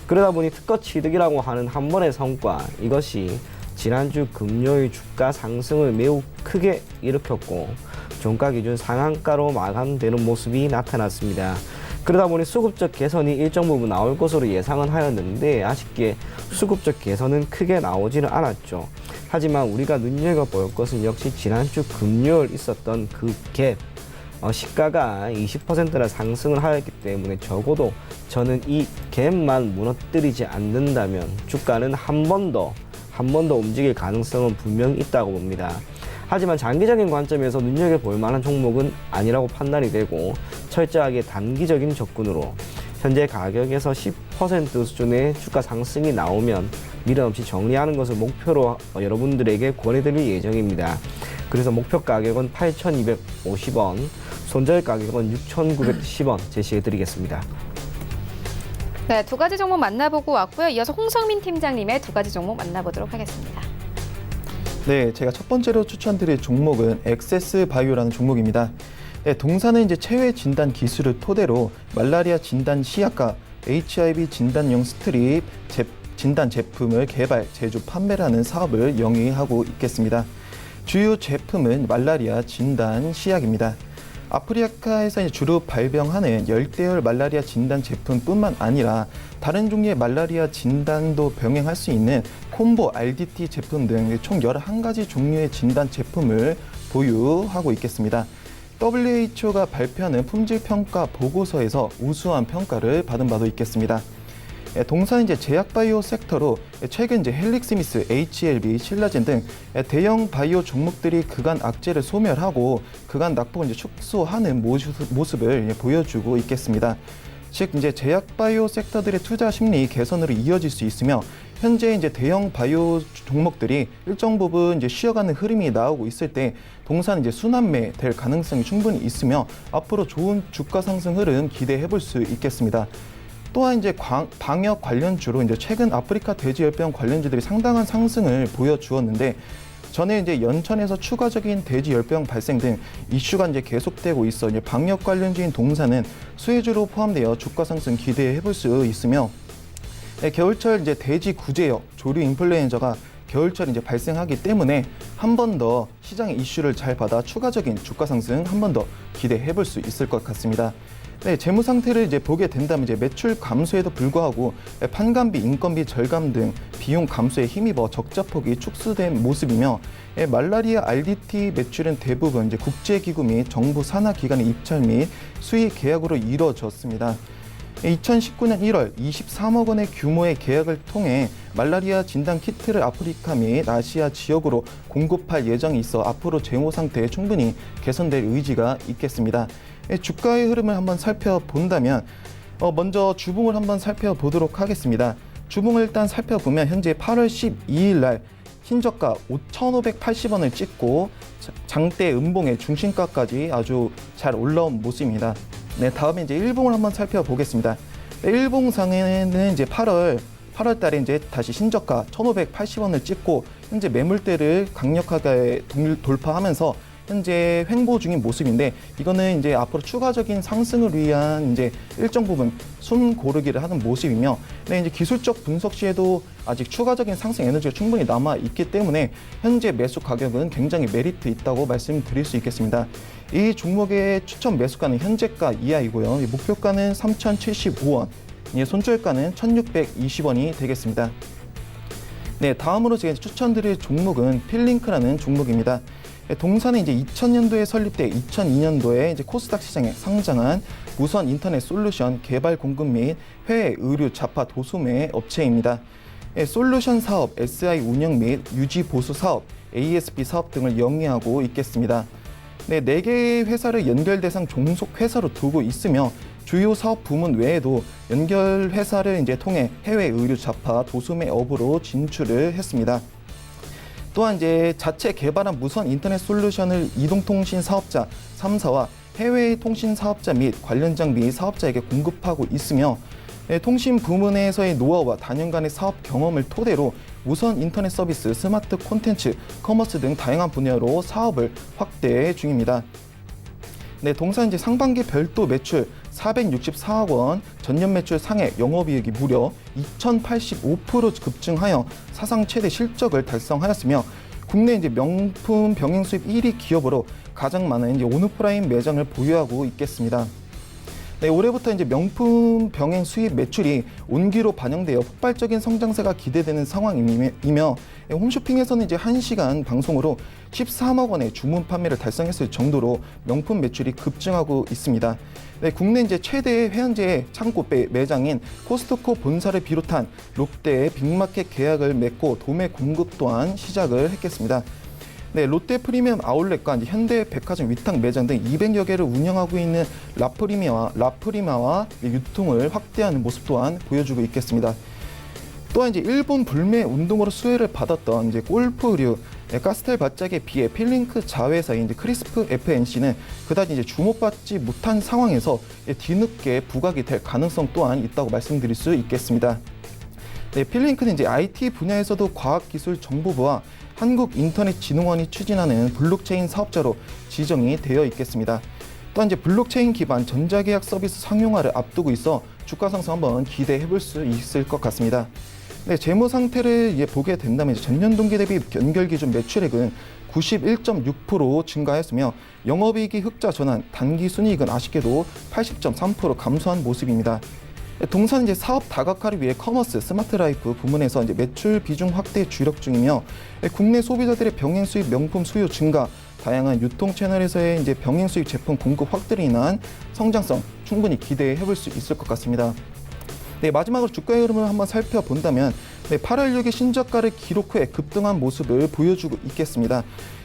그러다 보니 특허 취득이라고 하는 한 번의 성과, 이것이 지난주 금요일 주가 상승을 매우 크게 일으켰고 종가 기준 상한가로 마감되는 모습이 나타났습니다. 그러다 보니 수급적 개선이 일정 부분 나올 것으로 예상은 하였는데 아쉽게 수급적 개선은 크게 나오지는 않았죠. 하지만 우리가 눈여겨볼 것은 역시 지난주 금요일 있었던 그 갭, 시가가 20%나 상승을 하였기 때문에 적어도 저는 이 갭만 무너뜨리지 않는다면 주가는 한 번 더 움직일 가능성은 분명히 있다고 봅니다. 하지만 장기적인 관점에서 눈여겨볼 만한 종목은 아니라고 판단이 되고 철저하게 단기적인 접근으로 현재 가격에서 10% 수준의 주가 상승이 나오면 미련 없이 정리하는 것을 목표로 여러분들에게 권해드릴 예정입니다. 그래서 목표 가격은 8,250원, 손절 가격은 6,910원 제시해드리겠습니다. 네, 두 가지 종목 만나보고 왔고요. 이어서 홍성민 팀장님의 두 가지 종목 만나보도록 하겠습니다. 네, 제가 첫 번째로 추천드릴 종목은 엑세스 바이오라는 종목입니다. 네, 동사는 이제 체외 진단 기술을 토대로 말라리아 진단 시약과 HIV 진단용 스트립 진단 제품을 개발, 제조, 판매하는 사업을 영위하고 있겠습니다. 주요 제품은 말라리아 진단 시약입니다. 아프리카에서 주로 발병하는 열대열 말라리아 진단 제품뿐만 아니라 다른 종류의 말라리아 진단도 병행할 수 있는 콤보 RDT 제품 등 총 11가지 종류의 진단 제품을 보유하고 있겠습니다. WHO가 발표하는 품질평가 보고서에서 우수한 평가를 받은 바도 있겠습니다. 동사는 이제 제약 바이오 섹터로 최근 이제 헬릭스미스, HLB, 신라젠 등 대형 바이오 종목들이 그간 악재를 소멸하고 그간 낙폭을 이제 축소하는 모습을 보여주고 있겠습니다. 즉 이제 제약 바이오 섹터들의 투자 심리 개선으로 이어질 수 있으며 현재 이제 대형 바이오 종목들이 일정 부분 이제 쉬어가는 흐름이 나오고 있을 때 동사는 이제 순환매 될 가능성이 충분히 있으며 앞으로 좋은 주가 상승 흐름 기대해 볼 수 있겠습니다. 또한 이제 방역 관련주로 이제 최근 아프리카 돼지열병 관련주들이 상당한 상승을 보여주었는데 전에 이제 연천에서 추가적인 돼지열병 발생 등 이슈가 이제 계속되고 있어 이제 방역 관련주인 동사는 수혜주로 포함되어 주가 상승 기대해 볼 수 있으며 겨울철 이제 돼지 구제역 조류 인플루엔자가 겨울철 이제 발생하기 때문에 한 번 더 시장의 이슈를 잘 받아 추가적인 주가 상승 한 번 더 기대해 볼 수 있을 것 같습니다. 네, 재무 상태를 이제 보게 된다면 이제 매출 감소에도 불구하고 판관비, 인건비 절감 등 비용 감소에 힘입어 적자폭이 축소된 모습이며 말라리아 RDT 매출은 대부분 이제 국제기구 및 정부 산하 기관의 입찰 및 수의 계약으로 이루어졌습니다. 2019년 1월 23억 원의 규모의 계약을 통해 말라리아 진단 키트를 아프리카 및 아시아 지역으로 공급할 예정이 있어 앞으로 재무 상태에 충분히 개선될 의지가 있겠습니다. 주가의 흐름을 한번 살펴본다면 먼저 주봉을 한번 살펴보도록 하겠습니다. 주봉을 일단 살펴보면 현재 8월 12일 날 신저가 5,580원을 찍고 장대 음봉의 중심가까지 아주 잘 올라온 모습입니다. 네, 다음에 이제 일봉을 한번 살펴보겠습니다. 네, 일봉상에는 이제 8월 달에 이제 다시 신저가 1,580원을 찍고 현재 매물대를 강력하게 돌파하면서 현재 횡보 중인 모습인데 이거는 이제 앞으로 추가적인 상승을 위한 이제 일정 부분 숨 고르기를 하는 모습이며 네, 이제 기술적 분석 시에도 아직 추가적인 상승 에너지가 충분히 남아 있기 때문에 현재 매수 가격은 굉장히 메리트 있다고 말씀드릴 수 있겠습니다. 이 종목의 추천 매수가는 현재가 이하이고요. 목표가는 3,075원, 손절가는 1,620원이 되겠습니다. 네, 다음으로 제가 추천드릴 종목은 필링크라는 종목입니다. 동사는 이제 2000년도에 설립돼 2002년도에 이제 코스닥 시장에 상장한 무선 인터넷 솔루션 개발 공급 및 해외 의류 자파 도소매 업체입니다. 솔루션 사업, SI 운영 및 유지 보수 사업, ASP 사업 등을 영위하고 있겠습니다. 네, 4개의 회사를 연결 대상 종속 회사로 두고 있으며 주요 사업 부문 외에도 연결 회사를 이제 통해 해외 의류 자파 도소매 업으로 진출을 했습니다. 또한 이제 자체 개발한 무선 인터넷 솔루션을 이동통신 사업자 3사와 해외 통신 사업자 및 관련 장비 사업자에게 공급하고 있으며 통신 부문에서의 노하우와 단연간의 사업 경험을 토대로 무선 인터넷 서비스, 스마트 콘텐츠, 커머스 등 다양한 분야로 사업을 확대 중입니다. 네, 동사 이제 상반기 별도 매출 464억 원, 전년 매출 상액, 영업이익이 무려 2,085% 급증하여 사상 최대 실적을 달성하였으며 국내 이제 명품 병행 수입 1위 기업으로 가장 많은 이제 오누프라임 매장을 보유하고 있겠습니다. 네, 올해부터 이제 명품 병행 수입 매출이 온기로 반영되어 폭발적인 성장세가 기대되는 상황이며 홈쇼핑에서는 이제 1시간 방송으로 13억 원의 주문 판매를 달성했을 정도로 명품 매출이 급증하고 있습니다. 네, 국내 이제 최대의 회원제 창고 매장인 코스트코 본사를 비롯한 롯데의 빅마켓 계약을 맺고 도매 공급 또한 시작을 했겠습니다. 네, 롯데 프리미엄 아울렛과 이제 현대 백화점 위탁 매장 등 200여 개를 운영하고 있는 라프리마와 유통을 확대하는 모습 또한 보여주고 있겠습니다. 또한 이제 일본 불매 운동으로 수혜를 받았던 이제 골프류 가스텔 바짝에 비해 필링크 자회사인 이제 크리스프 FNC는 그다지 이제 주목받지 못한 상황에서 뒤늦게 부각이 될 가능성 또한 있다고 말씀드릴 수 있겠습니다. 네, 필링크는 이제 IT 분야에서도 과학기술정보부와 한국인터넷진흥원이 추진하는 블록체인 사업자로 지정이 되어 있겠습니다. 또한 이제 블록체인 기반 전자계약 서비스 상용화를 앞두고 있어 주가 상승 한번 기대해 볼 수 있을 것 같습니다. 네, 재무 상태를 보게 된다면 전년 동기 대비 연결 기준 매출액은 91.6% 증가했으며 영업이익이 흑자 전환, 단기 순이익은 아쉽게도 80.3% 감소한 모습입니다. 동사는 이제 사업 다각화를 위해 커머스, 스마트 라이프 부문에서 이제 매출 비중 확대 주력 중이며 국내 소비자들의 병행 수입 명품 수요 증가, 다양한 유통 채널에서의 이제 병행 수입 제품 공급 확대로 인한 성장성 충분히 기대해 볼 수 있을 것 같습니다. 네, 마지막으로 주가의 흐름을 한번 살펴본다면 8월 6일 신저가를 기록 후에 급등한 모습을 보여주고 있겠습니다.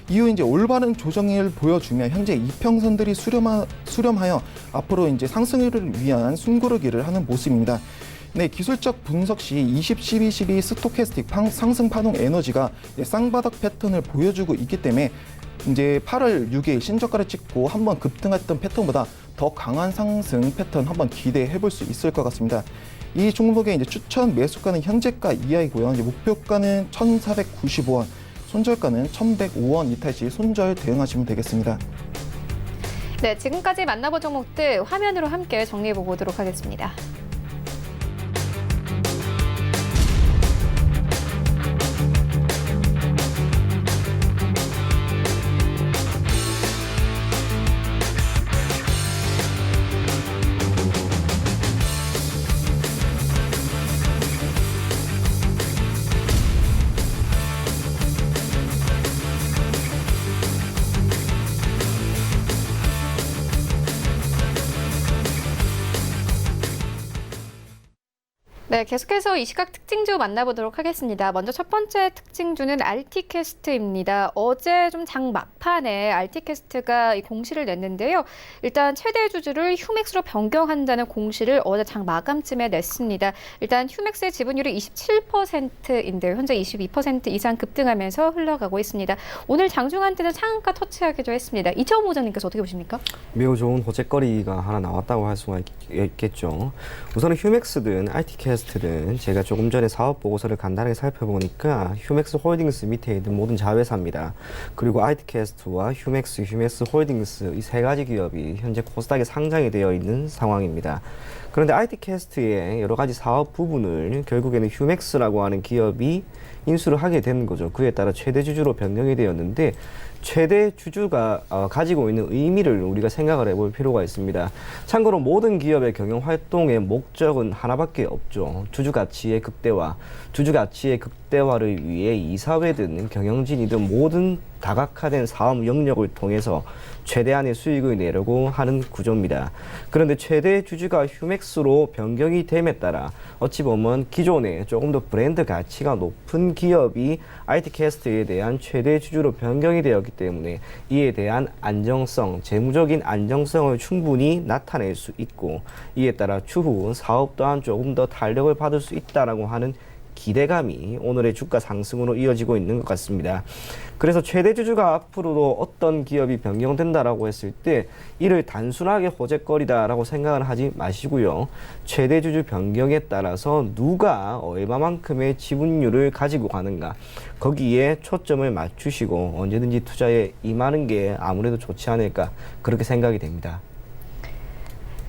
이후 이제 올바른 조정을 보여주며 현재 이평선들이 수렴하여 앞으로 이제 상승을 위한 숨고르기를 하는 모습입니다. 네, 기술적 분석 시 20, 12, 12 스토캐스틱 상승 파동 에너지가 쌍바닥 패턴을 보여주고 있기 때문에 이제 8월 6일 신저가를 찍고 한번 급등했던 패턴보다 더 강한 상승 패턴 한번 기대해 볼 수 있을 것 같습니다. 이 종목의 이제 추천 매수가는 현재가 이하이고요. 이제 목표가는 1,495원, 손절가는 1,105원 이탈 시 손절 대응하시면 되겠습니다. 네, 지금까지 만나본 종목들 화면으로 함께 정리해 보도록 하겠습니다. 네, 계속해서 이 시각 특징주 만나보도록 하겠습니다. 먼저 첫 번째 특징주는 알티캐스트입니다. 어제 좀 장 막판에 알티캐스트가 이 공시를 냈는데요. 일단 최대 주주를 휴맥스로 변경한다는 공시를 어제 장 마감쯤에 냈습니다. 일단 휴맥스의 지분율이 27%인데요. 현재 22% 이상 급등하면서 흘러가고 있습니다. 오늘 장중한 때는 상한가 터치하기도 했습니다. 이차원 부장님께서 어떻게 보십니까? 매우 좋은 호재거리가 하나 나왔다고 할 수가 있겠죠. 우선은 휴맥스든 알티캐스트든 제가 조금 전에 사업 보고서를 간단하게 살펴보니까 휴맥스 홀딩스 밑에 있는 모든 자회사입니다. 그리고 알티캐스트와 휴맥스 홀딩스 이 세 가지 기업이 현재 코스닥에 상장이 되어 있는 상황입니다. 그런데 알티캐스트의 여러 가지 사업 부분을 결국에는 휴맥스라고 하는 기업이 인수를 하게 되는 거죠. 그에 따라 최대 주주로 변경이 되었는데 최대 주주가 가지고 있는 의미를 우리가 생각을 해볼 필요가 있습니다. 참고로 모든 기업의 경영 활동의 목적은 하나밖에 없죠. 주주 가치의 극대화. 주주 가치의 극대화를 위해 이사회든 경영진이든 모든 다각화된 사업 영역을 통해서 최대한의 수익을 내려고 하는 구조입니다. 그런데 최대 주주가 휴맥스로 변경이 됨에 따라 어찌 보면 기존에 조금 더 브랜드 가치가 높은 기업이 알티캐스트에 대한 최대 주주로 변경이 되었기 때문에 이에 대한 안정성, 재무적인 안정성을 충분히 나타낼 수 있고 이에 따라 추후 사업 또한 조금 더 탄력을 받을 수 있다라고 하는 기대감이 오늘의 주가 상승으로 이어지고 있는 것 같습니다. 그래서 최대 주주가 앞으로도 어떤 기업이 변경된다라고 했을 때 이를 단순하게 호재거리다라고 생각을 하지 마시고요. 최대 주주 변경에 따라서 누가 얼마만큼의 지분율을 가지고 가는가 거기에 초점을 맞추시고 언제든지 투자에 임하는 게 아무래도 좋지 않을까 그렇게 생각이 됩니다.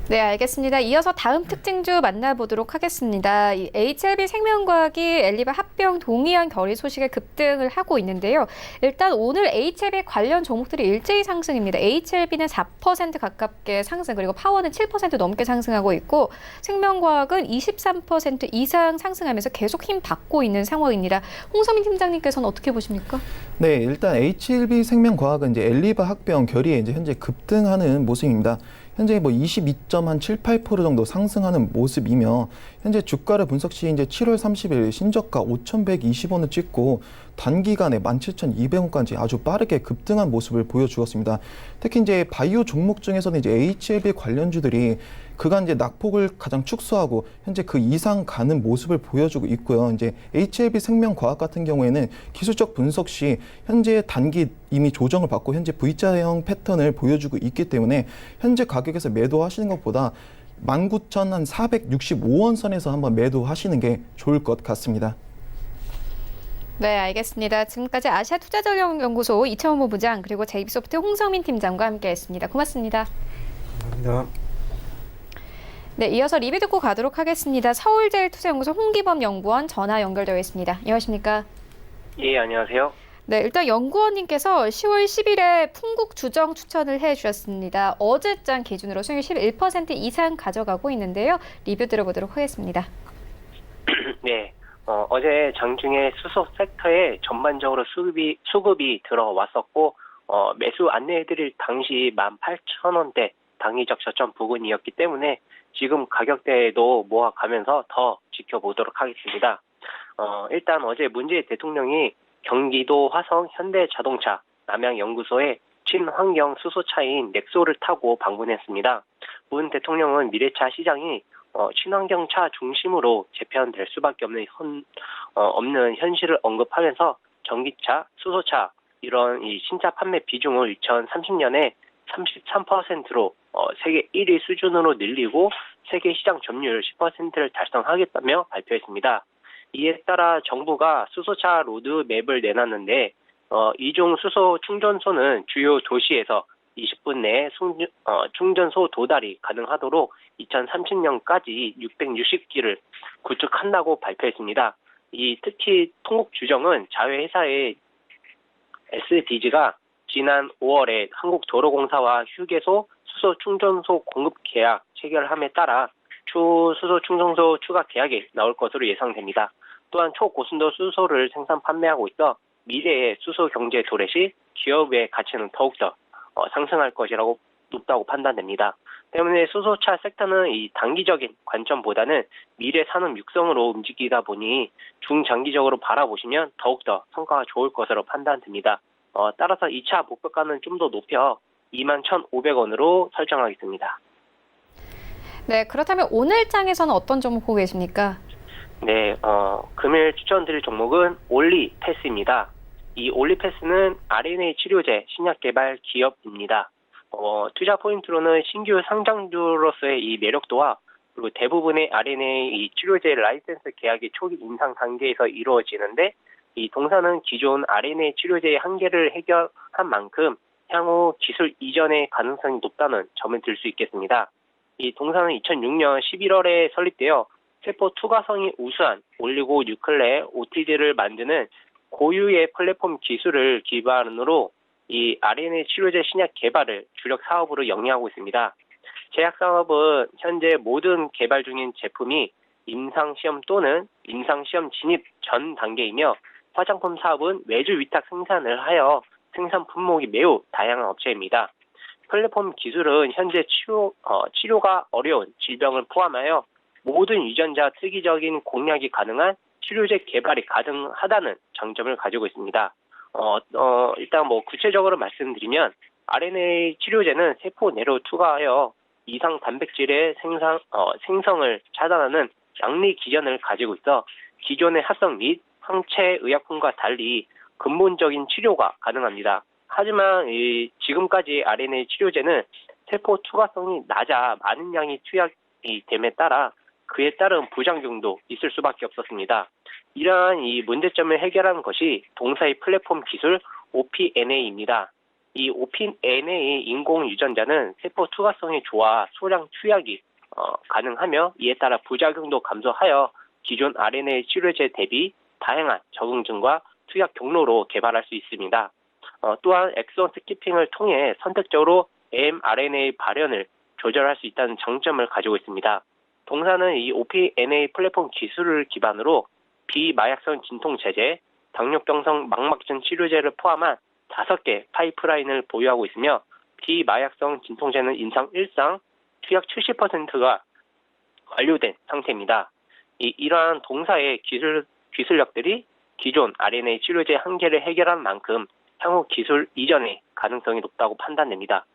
네, 알겠습니다. 이어서 다음 특징주 만나보도록 하겠습니다. 이 HLB 생명과학이 엘리바 합병 동의안 결의 소식에 급등을 하고 있는데요. 일단 오늘 HLB 관련 종목들이 일제히 상승입니다. HLB는 4% 가깝게 상승, 그리고 파워는 7% 넘게 상승하고 있고 생명과학은 23% 이상 상승하면서 계속 힘 받고 있는 상황입니다. 홍서민 팀장님께서는 어떻게 보십니까? 네, 일단 HLB 생명과학은 이제 엘리바 합병 결의에 이제 현재 급등하는 모습입니다. 현재 뭐 22.78% 정도 상승하는 모습이며 현재 주가를 분석 시 이제 7월 30일 신저가 5,120원을 찍고 단기간에 17,200원까지 아주 빠르게 급등한 모습을 보여주었습니다. 특히 이제 바이오 종목 중에서는 이제 HLB 관련주들이 그간 이제 낙폭을 가장 축소하고 현재 그 이상 가는 모습을 보여주고 있고요. 이제 HLB 생명과학 같은 경우에는 기술적 분석 시 현재 단기 이미 조정을 받고 현재 V자형 패턴을 보여주고 있기 때문에 현재 가격에서 매도하시는 것보다 19,465원 선에서 한번 매도하시는 게 좋을 것 같습니다. 네, 알겠습니다. 지금까지 아시아투자전략연구소 이채원 본부장 그리고 제이비소프트 홍성민 팀장과 함께했습니다. 고맙습니다. 감사합니다. 네, 이어서 리뷰 듣고 가도록 하겠습니다. 서울제일투자연구소 홍기범 연구원 전화 연결되어 있습니다. 안녕하십니까? 예, 안녕하세요. 네, 일단 연구원님께서 10월 10일에 풍국 주정 추천을 해주셨습니다. 어제장 기준으로 수익률 11% 이상 가져가고 있는데요. 리뷰 들어보도록 하겠습니다. 네, 어제 장중에 수소 섹터에 전반적으로 수급이 들어왔었고 매수 안내해드릴 당시 18,000원대 당위적 저점 부근이었기 때문에 지금 가격대에도 모아가면서 더 지켜보도록 하겠습니다. 일단 어제 문재인 대통령이 경기도 화성 현대자동차 남양연구소에 친환경 수소차인 넥소를 타고 방문했습니다. 문 대통령은 미래차 시장이 친환경차 중심으로 재편될 수밖에 없는 현실을 언급하면서 전기차, 수소차 이런 이 신차 판매 비중을 2030년에 33%로 세계 1위 수준으로 늘리고 세계 시장 점유율 10%를 달성하겠다며 발표했습니다. 이에 따라 정부가 수소차 로드맵을 내놨는데 이중 수소 충전소는 주요 도시에서 20분 내에 충전소 도달이 가능하도록 2030년까지 660기를 구축한다고 발표했습니다. 특히 통곡주정은 자회사의 SDG가 지난 5월에 한국도로공사와 휴게소 수소 충전소 공급 계약 체결함에 따라 추후 수소 충전소 추가 계약이 나올 것으로 예상됩니다. 또한 초고순도 수소를 생산 판매하고 있어 미래의 수소 경제 도래 시 기업의 가치는 더욱더 상승할 것이라고 높다고 판단됩니다. 때문에 수소차 섹터는 이 단기적인 관점보다는 미래 산업 육성으로 움직이다 보니 중장기적으로 바라보시면 더욱더 성과가 좋을 것으로 판단됩니다. 따라서 2차 목표가는 좀 더 높여 21,500원으로 설정하겠습니다. 네, 그렇다면 오늘 장에서는 어떤 종목 보고 계십니까? 네, 금일 추천드릴 종목은 올리패스입니다. 이 올리패스는 RNA 치료제 신약 개발 기업입니다. 투자 포인트로는 신규 상장주로서의 이 매력도와 그리고 대부분의 RNA 이 치료제 라이센스 계약이 초기 임상 단계에서 이루어지는데 이 동사는 기존 RNA 치료제의 한계를 해결한 만큼 향후 기술 이전의 가능성이 높다는 점을 들 수 있겠습니다. 이 동사는 2006년 11월에 설립되어 세포 투과성이 우수한 올리고 뉴클레 OTD를 만드는 고유의 플랫폼 기술을 기반으로 이 RNA 치료제 신약 개발을 주력 사업으로 영위하고 있습니다. 제약 사업은 현재 모든 개발 중인 제품이 임상시험 또는 임상시험 진입 전 단계이며 화장품 사업은 외주 위탁 생산을 하여 생산 품목이 매우 다양한 업체입니다. 플랫폼 기술은 현재 치료가 어려운 질병을 포함하여 모든 유전자 특이적인 공략이 가능한 치료제 개발이 가능하다는 장점을 가지고 있습니다. 일단 구체적으로 말씀드리면 RNA 치료제는 세포 내로 투과하여 이상 단백질의 생성을 차단하는 양리 기전을 가지고 있어 기존의 합성 및 항체 의약품과 달리 근본적인 치료가 가능합니다. 하지만 지금까지 RNA 치료제는 세포 투과성이 낮아 많은 양이 투약이 됨에 따라 그에 따른 부작용도 있을 수밖에 없었습니다. 이러한 이 문제점을 해결하는 것이 동사의 플랫폼 기술 OPNA입니다. 이 OPNA 인공 유전자는 세포 투과성이 좋아 소량 투약이 가능하며 이에 따라 부작용도 감소하여 기존 RNA 치료제 대비 다양한 적응증과 투약 경로로 개발할 수 있습니다. 또한 엑선 스키핑을 통해 선택적으로 mRNA 발현을 조절할 수 있다는 장점을 가지고 있습니다. 동사는 이 OPNA 플랫폼 기술을 기반으로 비마약성 진통제제, 당뇨병성 망막증 치료제를 포함한 5개 파이프라인을 보유하고 있으며 비마약성 진통제는 임상 1상 투약 70%가 완료된 상태입니다. 이러한 동사의 기술력들이 기존 RNA 치료제 한계를 해결한 만큼 향후 기술 이전의 가능성이 높다고 판단됩니다.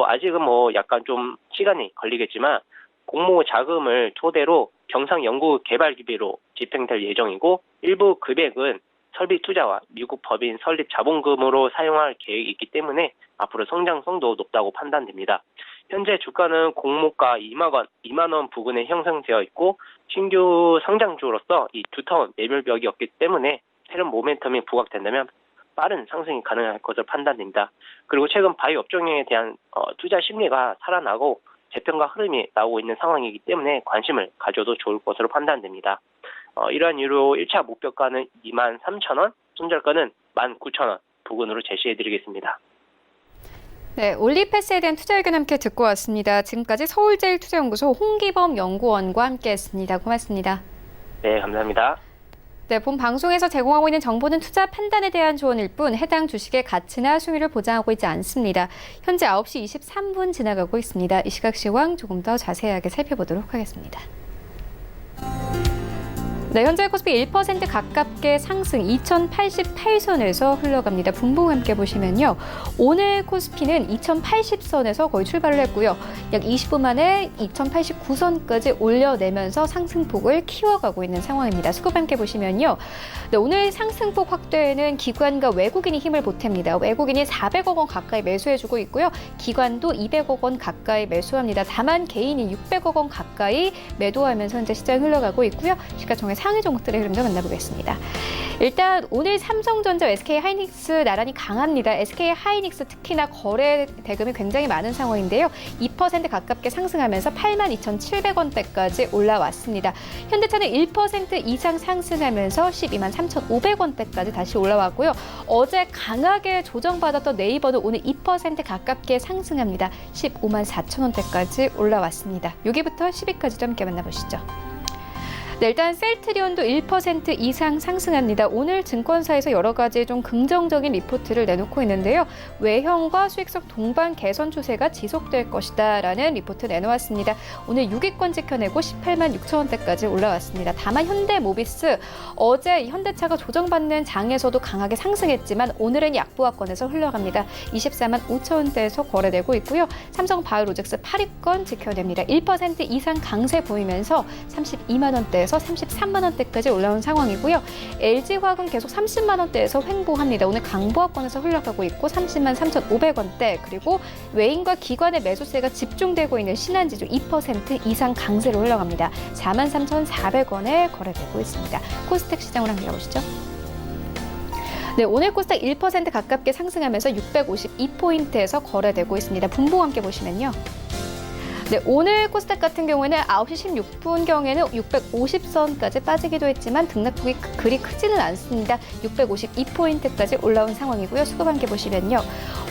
아직은 약간 좀 시간이 걸리겠지만 공모 자금을 토대로 경상 연구 개발 기비로 집행될 예정이고 일부 금액은 설비 투자와 미국 법인 설립 자본금으로 사용할 계획이 있기 때문에 앞으로 성장성도 높다고 판단됩니다. 현재 주가는 공모가 2만 원 부근에 형성되어 있고 신규 상장주로서 이 두터운 매물벽이 없기 때문에 새로운 모멘텀이 부각된다면 빠른 상승이 가능할 것으로 판단됩니다. 그리고 최근 바이오 업종에 대한 투자 심리가 살아나고 재평가 흐름이 나오고 있는 상황이기 때문에 관심을 가져도 좋을 것으로 판단됩니다. 이러한 이유로 1차 목표가는 23,000원, 손절가는 19,000원 부근으로 제시해드리겠습니다. 네, 올리패스에 대한 투자 의견 함께 듣고 왔습니다. 지금까지 서울제일투자연구소 홍기범 연구원과 함께했습니다. 고맙습니다. 네, 감사합니다. 네, 본 방송에서 제공하고 있는 정보는 투자 판단에 대한 조언일 뿐 해당 주식의 가치나 수익을 보장하고 있지 않습니다. 현재 9시 23분 지나가고 있습니다. 이 시각 시황 조금 더 자세하게 살펴보도록 하겠습니다. 네, 현재 코스피 1% 가깝게 상승 2088선에서 흘러갑니다. 분봉 함께 보시면요. 오늘 코스피는 2080선에서 거의 출발을 했고요. 약 20분 만에 2089선까지 올려내면서 상승폭을 키워가고 있는 상황입니다. 수급 함께 보시면요. 네, 오늘 상승폭 확대에는 기관과 외국인이 힘을 보탭니다. 외국인이 400억 원 가까이 매수해주고 있고요. 기관도 200억 원 가까이 매수합니다. 다만 개인이 600억 원 가까이 매도하면서 현재 시장 흘러가고 있고요. 시가총액 상위 종목들의 흐름도 만나보겠습니다. 일단 오늘 삼성전자, SK하이닉스 나란히 강합니다. SK하이닉스 특히나 거래 대금이 굉장히 많은 상황인데요. 2% 가깝게 상승하면서 82,700원대까지 올라왔습니다. 현대차는 1% 이상 상승하면서 123,500원대까지 다시 올라왔고요. 어제 강하게 조정받았던 네이버는 오늘 2% 가깝게 상승합니다. 154,000원대까지 올라왔습니다. 여기부터 10위까지도 함께 만나보시죠. 네, 일단 셀트리온도 1% 이상 상승합니다. 오늘 증권사에서 여러 가지 좀 긍정적인 리포트를 내놓고 있는데요. 외형과 수익성 동반 개선 추세가 지속될 것이다라는 리포트 내놓았습니다. 오늘 6위권 지켜내고 18만 6천원대까지 올라왔습니다. 다만 현대모비스 어제 현대차가 조정받는 장에서도 강하게 상승했지만 오늘은 약보합권에서 흘러갑니다. 24만 5천원대에서 거래되고 있고요. 삼성바이오로직스 8위권 지켜냅니다. 1% 이상 강세 보이면서 32만 원대에서 33만 원대까지 올라온 상황이고요. LG화학은 계속 30만 원대에서 횡보합니다. 오늘 강보합권에서 흘러가고 있고 30만 3,500원대 그리고 외인과 기관의 매수세가 집중되고 있는 신한지주 2% 이상 강세로 흘러갑니다. 43,400원에 거래되고 있습니다. 코스닥 시장으로 한번 가보시죠. 네, 오늘 코스닥 1% 가깝게 상승하면서 652포인트에서 거래되고 있습니다. 분봉 함께 보시면요. 네, 오늘 코스닥 같은 경우에는 9시 16분경에는 650선까지 빠지기도 했지만 등락폭이 그리 크지는 않습니다. 652포인트까지 올라온 상황이고요. 수급 함께 보시면요.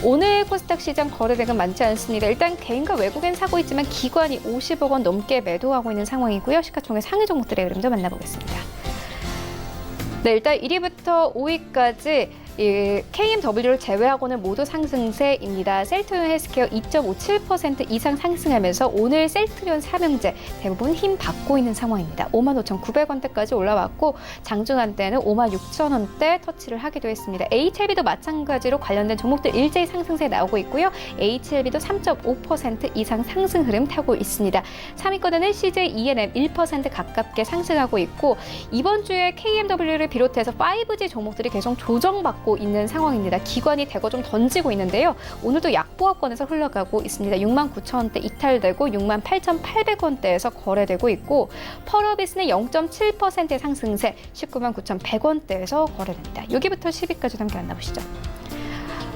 오늘 코스닥 시장 거래대금 많지 않습니다. 일단 개인과 외국인 사고 있지만 기관이 50억 원 넘게 매도하고 있는 상황이고요. 시가총액 상위 종목들의 흐름도 만나보겠습니다. 네, 일단 1위부터 5위까지 이 KMW를 제외하고는 모두 상승세입니다. 셀트리온 헬스케어 2.57% 이상 상승하면서 오늘 셀트리온 삼형제 대부분 힘 받고 있는 상황입니다. 55,900원대까지 올라왔고 장중한때는 56,000원대 터치를 하기도 했습니다. HLB도 마찬가지로 관련된 종목들 일제히 상승세 나오고 있고요. HLB도 3.5% 이상 상승 흐름 타고 있습니다. 3위권에는 CJ ENM 1% 가깝게 상승하고 있고 이번 주에 KMW를 비롯해서 5G 종목들이 계속 조정받고 있는 상황입니다. 기관이 대거 좀 던지고 있는데요. 오늘도 약보합권에서 흘러가고 있습니다. 69,000원대 이탈되고 68,800원대에서 거래되고 있고 펄어비스는 0.7%의 상승세 199,100원대에서 거래됩니다. 여기부터 10위까지 함께 만나보시죠.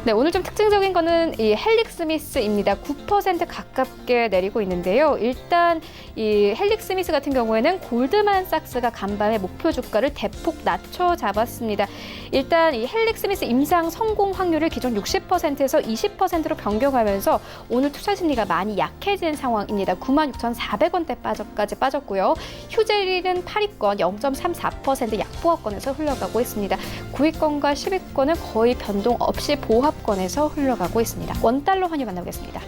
네, 오늘 좀 특징적인 거는 이 헬릭스미스입니다. 9% 가깝게 내리고 있는데요. 일단 이 헬릭스미스 같은 경우에는 골드만삭스가 간밤에 목표 주가를 대폭 낮춰 잡았습니다. 일단 이 헬릭스미스 임상 성공 확률을 기존 60%에서 20%로 변경하면서 오늘 투자 심리가 많이 약해진 상황입니다. 96,400원대까지 빠졌고요. 휴젤리는 8위권 0.34% 약보합권에서 흘러가고 있습니다. 9위권과 10위권은 거의 변동 없이 보합권에서 흘러가고 있습니다. 원달러 환율 만나보겠습니다.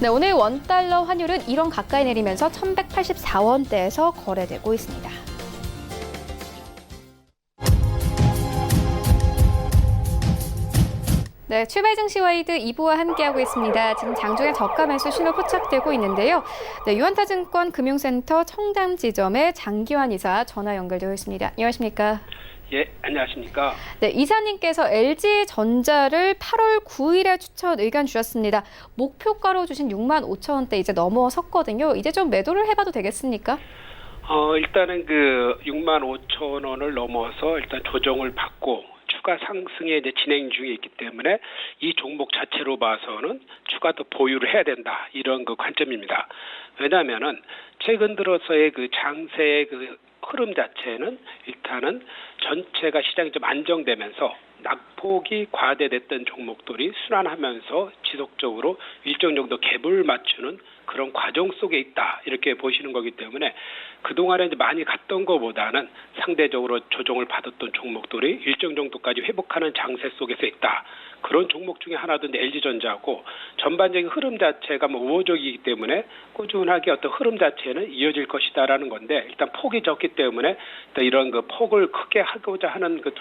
네, 오늘 원달러 환율은 1원 가까이 내리면서 1,184원대에서 거래되고 있습니다. 네, 출발 증시 와이드 2부와 함께하고 있습니다. 지금 장중에 저가 매수 신호 포착되고 있는데요. 네, 유한타증권 금융센터 청담 지점의 장기환 이사 전화 연결되어 있습니다. 안녕하십니까? 예, 안녕하십니까? 네, 이사님께서 LG전자를 8월 9일에 추천 의견 주셨습니다. 목표가로 주신 65,000원대 이제 넘어섰거든요. 이제 좀 매도를 해봐도 되겠습니까? 일단은 그 65,000원을 넘어서 일단 조정을 받고 추가 상승에 이제 진행 중에 있기 때문에 이 종목 자체로 봐서는 추가 더 보유를 해야 된다 이런 그 관점입니다. 왜냐하면은 최근 들어서의 그 장세의 그 흐름 자체는 일단은 전체가 시장이 좀 안정되면서 낙폭이 과대됐던 종목들이 순환하면서 지속적으로 일정 정도 갭을 맞추는 그런 과정 속에 있다 이렇게 보시는 거기 때문에 그동안에 이제 많이 갔던 것보다는 상대적으로 조정을 받았던 종목들이 일정 정도까지 회복하는 장세 속에서 있다. 그런 종목 중에 하나도 이제 LG전자고 전반적인 흐름 자체가 뭐 우호적이기 때문에 꾸준하게 어떤 흐름 자체는 이어질 것이다라는 건데 일단 폭이 적기 때문에 또 이런 그 폭을 크게 하고자 하는 그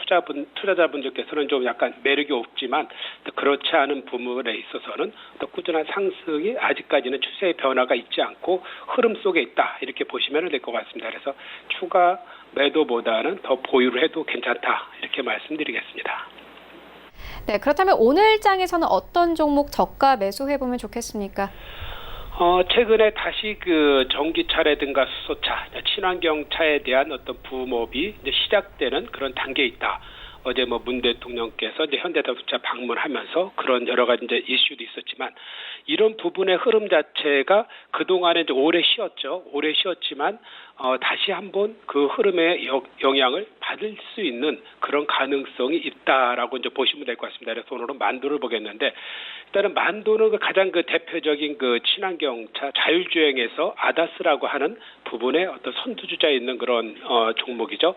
투자자분들께서는 좀 약간 매력이 없지만 또 그렇지 않은 부분에 있어서는 또 꾸준한 상승이 아직까지는 추세의 변화가 있지 않고 흐름 속에 있다 이렇게 보시면 될 것 같습니다. 그래서 추가 매도보다는 더 보유를 해도 괜찮다 이렇게 말씀드리겠습니다. 네, 그렇다면 오늘 장에서는 어떤 종목 저가 매수해보면 좋겠습니까? 최근에 다시 그 전기차라든가 수소차, 친환경차에 대한 어떤 붐업이 이제 시작되는 그런 단계에 있다. 어제 뭐 문 대통령께서 이제 현대자동차 방문하면서 그런 여러 가지 이제 이슈도 있었지만 이런 부분의 흐름 자체가 그동안에 이제 오래 쉬었지만 다시 한번 그 흐름의 영향을 받을 수 있는 그런 가능성이 있다라고 이제 보시면 될 것 같습니다. 그래서 오늘은 만도를 보겠는데 일단은 만도는 그 가장 그 대표적인 그 친환경차 자율주행에서 아다스라고 하는 부분에 어떤 선두주자에 있는 그런 종목이죠.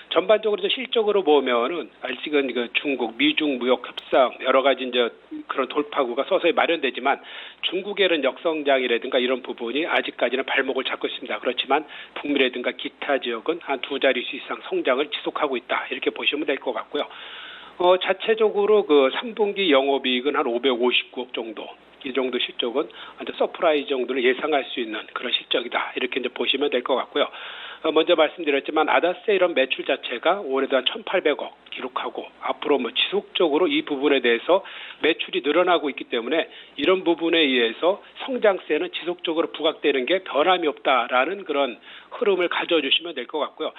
전반적으로 실적으로 보면은 아직은 그 중국, 미중 무역 협상 여러 가지 이제 그런 돌파구가 서서히 마련되지만 중국에는 역성장이라든가 이런 부분이 아직까지는 발목을 잡고 있습니다. 그렇지만 북미라든가 기타 지역은 한 두 자릿수 이상 성장을 지속하고 있다 이렇게 보시면 될 것 같고요. 자체적으로 그 3분기 영업이익은 한 559억 정도. 이 정도 실적은 서프라이즈 정도를 예상할 수 있는 그런 실적이다. 이렇게 이제 보시면 될 것 같고요. 먼저 말씀드렸지만 아다스의 이런 매출 자체가 올해도 한 1,800억 기록하고 앞으로 뭐 지속적으로 이 부분에 대해서 매출이 늘어나고 있기 때문에 이런 부분에 의해서 성장세는 지속적으로 부각되는 게 변함이 없다라는 그런 흐름을 가져주시면 될 것 같고요.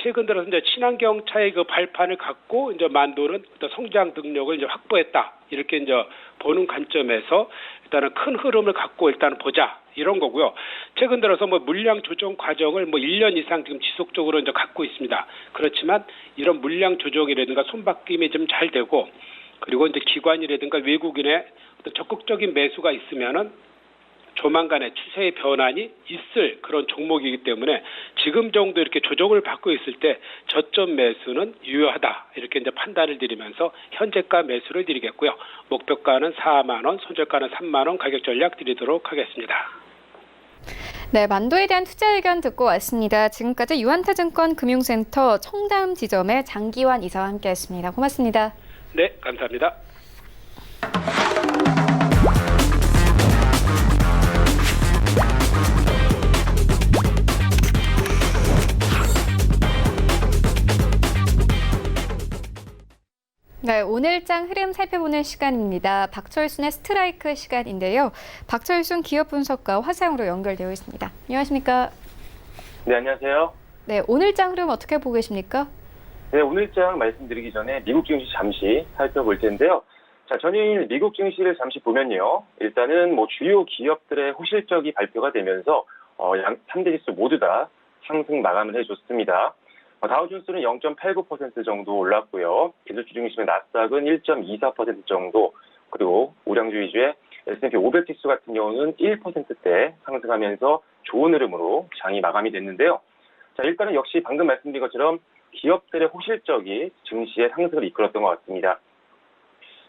최근 들어서 이제 친환경차의 그 발판을 갖고 이제 만도는 어떤 성장 능력을 이제 확보했다. 이렇게 이제 보는 관점에서 일단은 큰 흐름을 갖고 일단 보자. 이런 거고요. 최근 들어서 뭐 물량 조정 과정을 뭐 1년 이상 지금 지속적으로 이제 갖고 있습니다. 그렇지만 이런 물량 조정이라든가 손바뀜이 좀 잘 되고 그리고 이제 기관이라든가 외국인의 어떤 적극적인 매수가 있으면은 조만간에 추세의 변환이 있을 그런 종목이기 때문에 지금 정도 이렇게 조정을 받고 있을 때 저점 매수는 유효하다 이렇게 이제 판단을 드리면서 현재가 매수를 드리겠고요. 목표가는 4만 원, 손절가는 3만 원 가격 전략 드리도록 하겠습니다. 네, 만도에 대한 투자 의견 듣고 왔습니다. 지금까지 유한타증권 금융센터 청담 지점의 장기환 이사와 함께했습니다. 고맙습니다. 네, 감사합니다. 네, 오늘장 흐름 살펴보는 시간입니다. 박철순의 스트라이크 시간인데요. 박철순 기업 분석가 화상으로 연결되어 있습니다. 안녕하십니까? 네, 안녕하세요. 네, 오늘장 흐름 어떻게 보고 계십니까? 네, 오늘장 말씀드리기 전에 미국 증시 잠시 살펴볼 텐데요. 자, 전일 미국 증시를 잠시 보면요. 일단은 주요 기업들의 호실적이 발표가 되면서 3대 지수 모두 다 상승 마감을 해줬습니다. 다우존스는 0.89% 정도 올랐고요. 기술주 중심의 나스닥은 1.24% 정도, 그리고 우량주의주의 S&P 500 지수 같은 경우는 1%대 상승하면서 좋은 흐름으로 장이 마감이 됐는데요. 자, 일단은 역시 방금 말씀드린 것처럼 기업들의 호실적이 증시의 상승을 이끌었던 것 같습니다.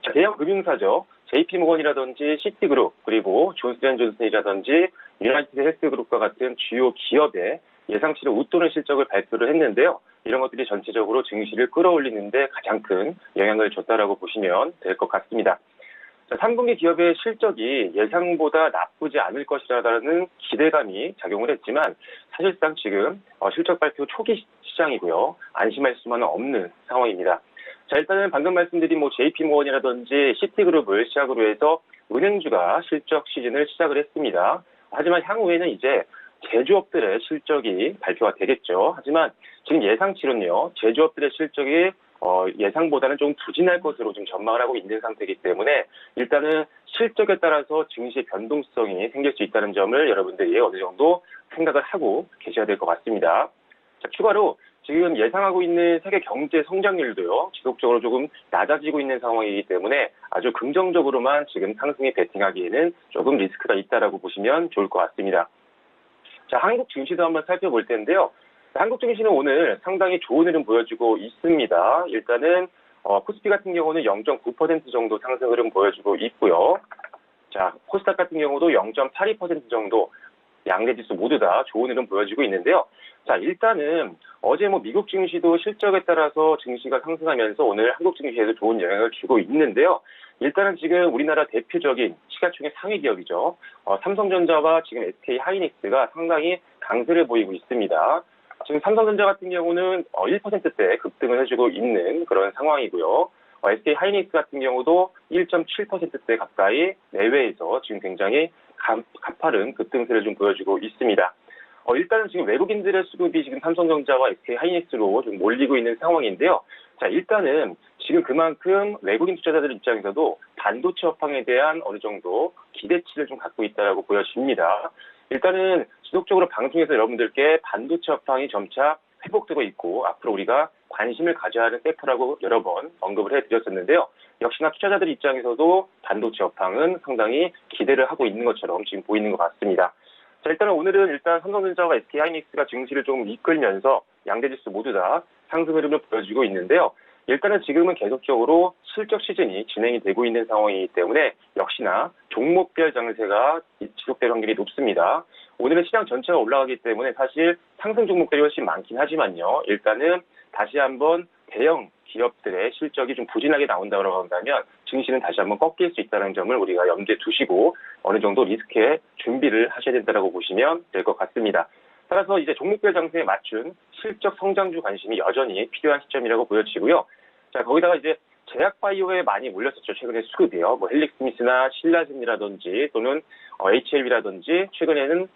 자, 대형 금융사죠. JP모건이라든지 시티그룹, 그리고 존슨앤존슨이라든지 유나이티드 헬스그룹과 같은 주요 기업의 예상치를 웃도는 실적을 발표를 했는데요. 이런 것들이 전체적으로 증시를 끌어올리는데 가장 큰 영향을 줬다라고 보시면 될 것 같습니다. 자, 3분기 기업의 실적이 예상보다 나쁘지 않을 것이라는 기대감이 작용을 했지만 사실상 지금 실적 발표 초기 시장이고요. 안심할 수만은 없는 상황입니다. 자, 일단은 방금 말씀드린 JP모건이라든지 시티그룹을 시작으로 해서 은행주가 실적 시즌을 시작을 했습니다. 하지만 향후에는 이제 제조업들의 실적이 발표가 되겠죠. 하지만 지금 예상치로는요, 제조업들의 실적이 예상보다는 좀 부진할 것으로 지금 전망을 하고 있는 상태이기 때문에 일단은 실적에 따라서 증시의 변동성이 생길 수 있다는 점을 여러분들이 어느 정도 생각을 하고 계셔야 될 것 같습니다. 자, 추가로 지금 예상하고 있는 세계 경제 성장률도요, 지속적으로 조금 낮아지고 있는 상황이기 때문에 아주 긍정적으로만 지금 상승에 베팅하기에는 조금 리스크가 있다라고 보시면 좋을 것 같습니다. 자, 한국 증시도 한번 살펴볼 텐데요. 한국 증시는 오늘 상당히 좋은 흐름 보여주고 있습니다. 일단은 코스피 같은 경우는 0.9% 정도 상승 흐름 보여주고 있고요. 자, 코스닥 같은 경우도 0.82% 정도 양대 지수 모두 다 좋은 흐름 보여주고 있는데요. 자, 일단은 어제 미국 증시도 실적에 따라서 증시가 상승하면서 오늘 한국 증시에도 좋은 영향을 주고 있는데요. 일단은 지금 우리나라 대표적인 시가총액 상위 기업이죠. 삼성전자와 지금 SK 하이닉스가 상당히 강세를 보이고 있습니다. 지금 삼성전자 같은 경우는 1%대 급등을 해주고 있는 그런 상황이고요. SK 하이닉스 같은 경우도 1.7%대 가까이 내외에서 지금 굉장히 가파른 급등세를 좀 보여주고 있습니다. 일단은 지금 외국인들의 수급이 지금 삼성전자와 SK 하이닉스로 좀 몰리고 있는 상황인데요. 자, 일단은 지금 그만큼 외국인 투자자들 입장에서도 반도체 업황에 대한 어느 정도 기대치를 좀 갖고 있다라고 보여집니다. 일단은 지속적으로 방송에서 여러분들께 반도체 업황이 점차 회복되고 있고 앞으로 우리가 관심을 가져야 하는 섹터라고 여러 번 언급을 해드렸었는데요. 역시나 투자자들 입장에서도 반도체 업황은 상당히 기대를 하고 있는 것처럼 지금 보이는 것 같습니다. 자, 일단은 오늘은 삼성전자와 SK 하이닉스가 증시를 좀 이끌면서 양대지수 모두 다 상승 흐름을 보여주고 있는데요. 일단은 지금은 계속적으로 실적 시즌이 진행이 되고 있는 상황이기 때문에 역시나 종목별 장세가 지속될 확률이 높습니다. 오늘은 시장 전체가 올라가기 때문에 사실 상승 종목들이 훨씬 많긴 하지만요. 일단은 다시 한번 대형 기업들의 실적이 좀 부진하게 나온다고 한다면 증시는 다시 한번 꺾일 수 있다는 점을 우리가 염두에 두시고 어느 정도 리스크에 준비를 하셔야 된다고 보시면 될 것 같습니다. 따라서 이제 종목별 장세에 맞춘 실적 성장주 관심이 여전히 필요한 시점이라고 보여지고요. 자, 거기다가 이제 제약바이오에 많이 몰렸었죠. 최근에 수급이요. 헬릭스미스나 신라젠이라든지 또는 HLB라든지 최근에는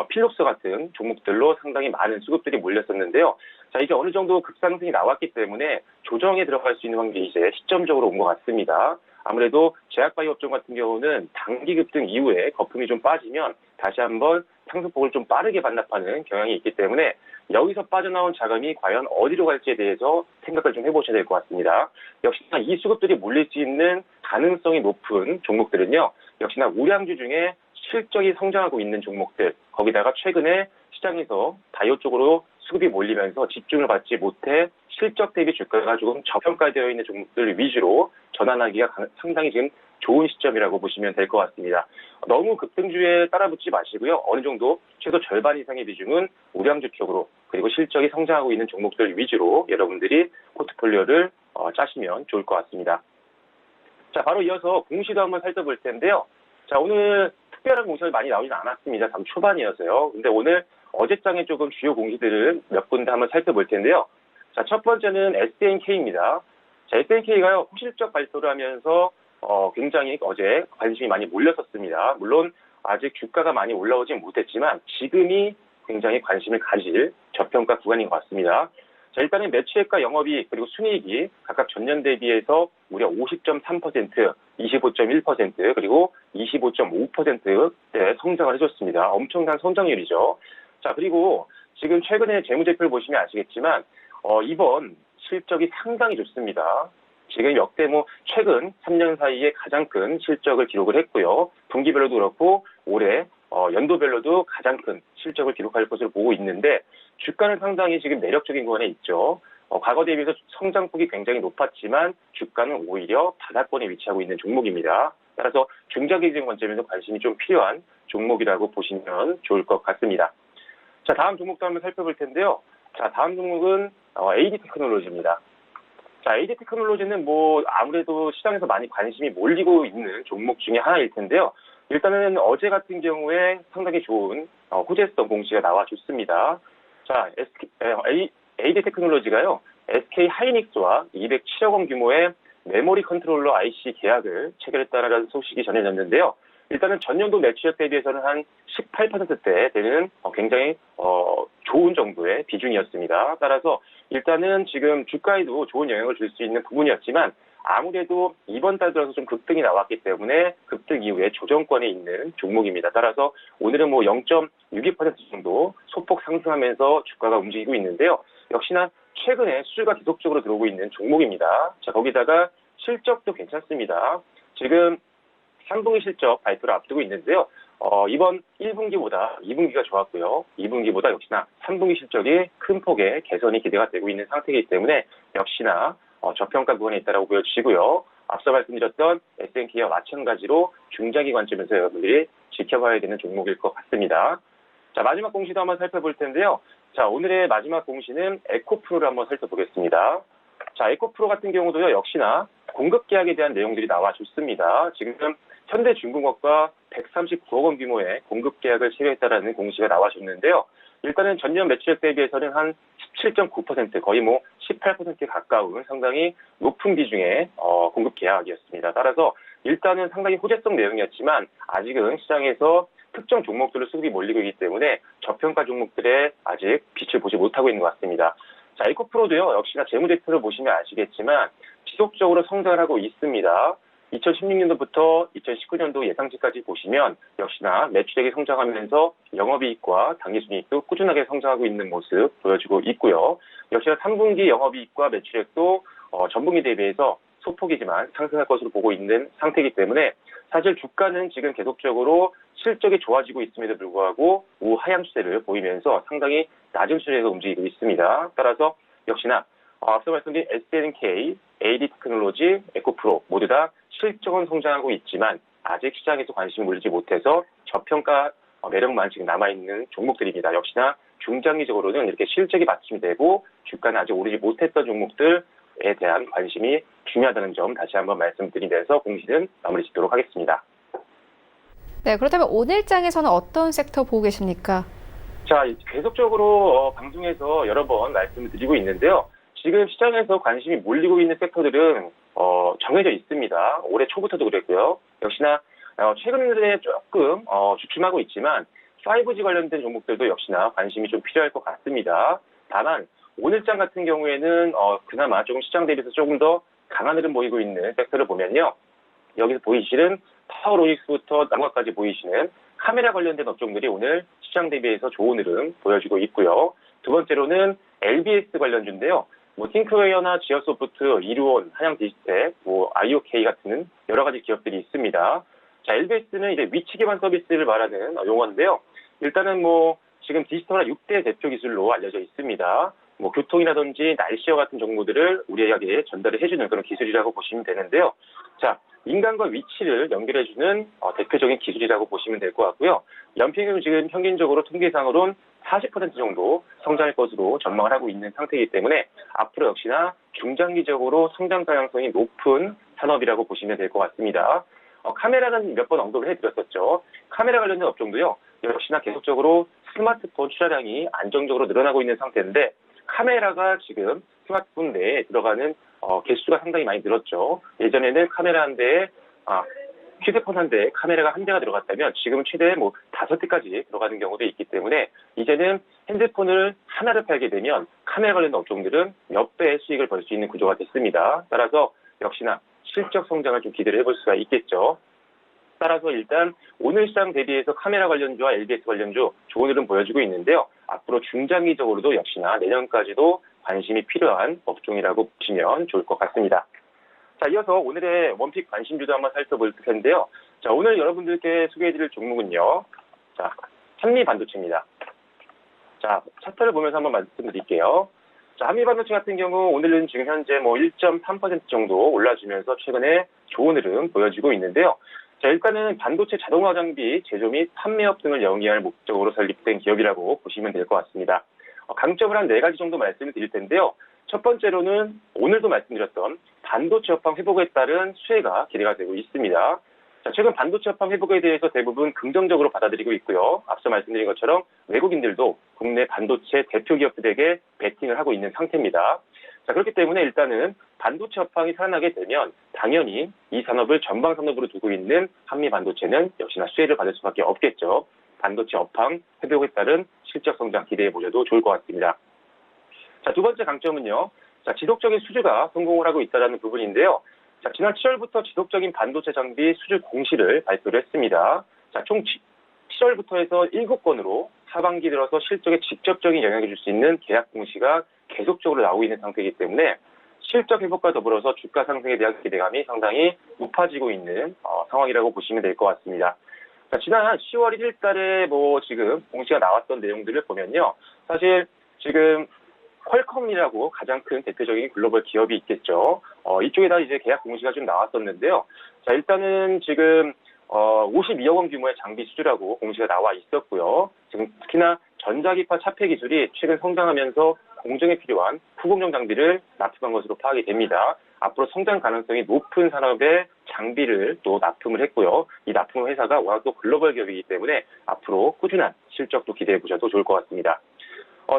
필록스 같은 종목들로 상당히 많은 수급들이 몰렸었는데요. 자, 이게 어느 정도 급상승이 나왔기 때문에 조정에 들어갈 수 있는 확률이 이제 시점적으로 온 것 같습니다. 아무래도 제약바이오 업종 같은 경우는 단기 급등 이후에 거품이 좀 빠지면 다시 한번 상승폭을 좀 빠르게 반납하는 경향이 있기 때문에 여기서 빠져나온 자금이 과연 어디로 갈지에 대해서 생각을 좀 해보셔야 될 것 같습니다. 역시나 이 수급들이 몰릴 수 있는 가능성이 높은 종목들은요. 역시나 우량주 중에 실적이 성장하고 있는 종목들, 거기다가 최근에 시장에서 바이오 쪽으로 수급이 몰리면서 집중을 받지 못해 실적 대비 주가가 조금 저평가되어 있는 종목들 위주로 전환하기가 상당히 지금 좋은 시점이라고 보시면 될 것 같습니다. 너무 급등주에 따라붙지 마시고요. 어느 정도 최소 절반 이상의 비중은 우량주 쪽으로, 그리고 실적이 성장하고 있는 종목들 위주로 여러분들이 포트폴리오를 짜시면 좋을 것 같습니다. 자, 바로 이어서 공시도 한번 살펴볼 텐데요. 자, 오늘 특별한 공시가 많이 나오진 않았습니다. 참 초반이어서요. 근데 오늘 어제장에 조금 주요 공시들을 몇 군데 한번 살펴볼 텐데요. 자, 첫 번째는 SNK입니다. 자, SNK가요, 호실적 발표를 하면서 굉장히 어제 관심이 많이 몰렸었습니다. 물론 아직 주가가 많이 올라오진 못했지만 지금이 굉장히 관심을 가질 저평가 구간인 것 같습니다. 자, 일단은 매출액과 영업이익 그리고 순이익이 각각 전년 대비해서 무려 50.3%, 25.1% 그리고 25.5%대 성장을 해줬습니다. 엄청난 성장률이죠. 자, 그리고 지금 최근에 재무제표를 보시면 아시겠지만 이번 실적이 상당히 좋습니다. 지금 역대 최근 3년 사이에 가장 큰 실적을 기록을 했고요. 분기별로도 그렇고 올해 연도별로도 가장 큰 실적을 기록할 것으로 보고 있는데 주가는 상당히 지금 매력적인 구간에 있죠. 과거 대비해서 성장폭이 굉장히 높았지만 주가는 오히려 바닥권에 위치하고 있는 종목입니다. 따라서 중장기적인 관점에서 관심이 좀 필요한 종목이라고 보시면 좋을 것 같습니다. 자, 다음 종목도 한번 살펴볼 텐데요. 자, 다음 종목은 AD 테크놀로지입니다. 자, AD 테크놀로지는 아무래도 시장에서 많이 관심이 몰리고 있는 종목 중에 하나일 텐데요. 일단은 어제 같은 경우에 상당히 좋은 호재성 공시가 나와줬습니다. 자, AD 테크놀로지가요, SK 하이닉스와 207억 원 규모의 메모리 컨트롤러 IC 계약을 체결했다는 소식이 전해졌는데요. 일단은 전년도 매출액 대비해서는 한 18%대 되는 굉장히 좋은 정도의 비중이었습니다. 따라서 일단은 지금 주가에도 좋은 영향을 줄 수 있는 부분이었지만 아무래도 이번 달 들어서 좀 급등이 나왔기 때문에 급등 이후에 조정권에 있는 종목입니다. 따라서 오늘은 0.62% 정도 소폭 상승하면서 주가가 움직이고 있는데요. 역시나 최근에 수주가 계속적으로 들어오고 있는 종목입니다. 자, 거기다가 실적도 괜찮습니다. 지금 3분기 실적 발표를 앞두고 있는데요. 이번 1분기보다 2분기가 좋았고요. 2분기보다 역시나 3분기 실적이 큰 폭의 개선이 기대가 되고 있는 상태이기 때문에 역시나 저평가 구간에 있다고 보여지고요. 앞서 말씀드렸던 SNK와 마찬가지로 중장기 관점에서 여러분들이 지켜봐야 되는 종목일 것 같습니다. 자, 마지막 공시도 한번 살펴볼 텐데요. 자, 오늘의 마지막 공시는 에코프로를 한번 살펴보겠습니다. 자, 에코프로 같은 경우도요, 역시나 공급 계약에 대한 내용들이 나와줬습니다. 지금 현대중공업과 139억 원 규모의 공급 계약을 체결했다라는 공시가 나와줬는데요. 일단은 전년 매출액 대비해서는 한 17.9%, 거의 18%에 가까운 상당히 높은 비중의 공급 계약이었습니다. 따라서 일단은 상당히 호재성 내용이었지만 아직은 시장에서 특정 종목들로 수급이 몰리고 있기 때문에 저평가 종목들에 아직 빛을 보지 못하고 있는 것 같습니다. 자, 에코프로도요, 역시나 재무제표를 보시면 아시겠지만 지속적으로 성장을 하고 있습니다. 2016년도부터 2019년도 예상치까지 보시면 역시나 매출액이 성장하면서 영업이익과 당기순이익도 꾸준하게 성장하고 있는 모습 보여주고 있고요. 역시나 3분기 영업이익과 매출액도 전분기 대비해서 소폭이지만 상승할 것으로 보고 있는 상태이기 때문에 사실 주가는 지금 계속적으로 실적이 좋아지고 있음에도 불구하고 우하향 추세를 보이면서 상당히 낮은 추세에서 움직이고 있습니다. 따라서 역시나 앞서 말씀드린 SNK, AD 테크놀로지, 에코프로 모두 다 실적은 성장하고 있지만 아직 시장에서 관심이 몰리지 못해서 저평가 매력만 지금 남아있는 종목들입니다. 역시나 중장기적으로는 이렇게 실적이 받침되고 주가는 아직 오르지 못했던 종목들에 대한 관심이 중요하다는 점 다시 한번 말씀드리면서 공시는 마무리 짓도록 하겠습니다. 네, 그렇다면 오늘장에서는 어떤 섹터 보고 계십니까? 자, 계속적으로 방송에서 여러 번 말씀을 드리고 있는데요. 지금 시장에서 관심이 몰리고 있는 섹터들은 정해져 있습니다. 올해 초부터도 그랬고요. 역시나 최근에 조금 주춤하고 있지만 5G 관련된 종목들도 역시나 관심이 좀 필요할 것 같습니다. 다만 오늘장 같은 경우에는 그나마 조금 시장 대비해서 조금 더 강한 흐름 보이고 있는 섹터를 보면요. 여기서 보이시는 파워로직스부터 나무가까지 보이시는 카메라 관련된 업종들이 오늘 시장 대비해서 좋은 흐름 보여주고 있고요. 두 번째로는 LBS 관련주인데요. 띵크웨어나 지어소프트, 이루온, 한양디지텍, IOK 같은 여러 가지 기업들이 있습니다. 자, LBS는 이제 위치 기반 서비스를 말하는 용어인데요. 일단은 뭐 지금 디지털화 6대 대표 기술로 알려져 있습니다. 뭐 교통이라든지 날씨와 같은 정보들을 우리에게 전달을 해주는 그런 기술이라고 보시면 되는데요. 자, 인간과 위치를 연결해주는 대표적인 기술이라고 보시면 될 것 같고요. 연평균 지금 평균적으로 통계상으로는 40% 정도 성장할 것으로 전망을 하고 있는 상태이기 때문에 앞으로 역시나 중장기적으로 성장 가능성이 높은 산업이라고 보시면 될 것 같습니다. 카메라는 몇 번 언급을 해드렸었죠. 카메라 관련된 업종도요. 역시나 계속적으로 스마트폰 출하량이 안정적으로 늘어나고 있는 상태인데 카메라가 지금 스마트폰 내에 들어가는 개수가 상당히 많이 늘었죠. 예전에는 카메라 한 대에 휴대폰 한 대에 카메라가 한 대가 들어갔다면 지금은 최대 5대까지 들어가는 경우도 있기 때문에 이제는 핸드폰을 하나를 팔게 되면 카메라 관련 업종들은 몇 배의 수익을 벌 수 있는 구조가 됐습니다. 따라서 역시나 실적 성장을 좀 기대를 해볼 수가 있겠죠. 따라서 일단 오늘 시장 대비해서 카메라 관련주와 LBS 관련주 좋은 흐름 보여주고 있는데요. 앞으로 중장기적으로도 역시나 내년까지도 관심이 필요한 업종이라고 보시면 좋을 것 같습니다. 자, 이어서 오늘의 원픽 관심주도 한번 살펴볼 텐데요. 자, 오늘 여러분들께 소개해드릴 종목은요. 자, 한미반도체입니다. 자, 차트를 보면서 한번 말씀드릴게요. 자, 한미반도체 같은 경우 오늘은 지금 현재 1.3% 정도 올라주면서 최근에 좋은 흐름 보여지고 있는데요. 자, 일단은 반도체 자동화 장비 제조 및 판매업 등을 영위할 목적으로 설립된 기업이라고 보시면 될 것 같습니다. 강점을 한 4가지 정도 말씀을 드릴 텐데요. 첫 번째로는 오늘도 말씀드렸던 반도체 업황 회복에 따른 수혜가 기대가 되고 있습니다. 자, 최근 반도체 업황 회복에 대해서 대부분 긍정적으로 받아들이고 있고요. 앞서 말씀드린 것처럼 외국인들도 국내 반도체 대표 기업들에게 베팅을 하고 있는 상태입니다. 자, 그렇기 때문에 일단은 반도체 업황이 살아나게 되면 당연히 이 산업을 전방 산업으로 두고 있는 한미 반도체는 역시나 수혜를 받을 수밖에 없겠죠. 반도체 업황 회복에 따른 실적 성장 기대해 보셔도 좋을 것 같습니다. 자, 두 번째 강점은요. 자, 지속적인 수주가 성공을 하고 있다는 부분인데요. 자, 지난 7월부터 지속적인 반도체 장비 수주 공시를 발표를 했습니다. 자, 총 7월부터 해서 7건으로 하반기 들어서 실적에 직접적인 영향을 줄 수 있는 계약 공시가 계속적으로 나오고 있는 상태이기 때문에 실적 회복과 더불어서 주가 상승에 대한 기대감이 상당히 높아지고 있는 상황이라고 보시면 될 것 같습니다. 자, 지난 10월 1일 달에 지금 공시가 나왔던 내용들을 보면요. 사실 지금 퀄컴이라고 가장 큰 대표적인 글로벌 기업이 있겠죠. 이쪽에다 이제 계약 공시가 좀 나왔었는데요. 자, 일단은 지금 52억 원 규모의 장비 수주라고 공시가 나와 있었고요. 지금 특히나 전자기파 차폐 기술이 최근 성장하면서 공정에 필요한 후공정 장비를 납품한 것으로 파악이 됩니다. 앞으로 성장 가능성이 높은 산업의 장비를 또 납품을 했고요. 이 납품 회사가 워낙 또 글로벌 기업이기 때문에 앞으로 꾸준한 실적도 기대해 보셔도 좋을 것 같습니다.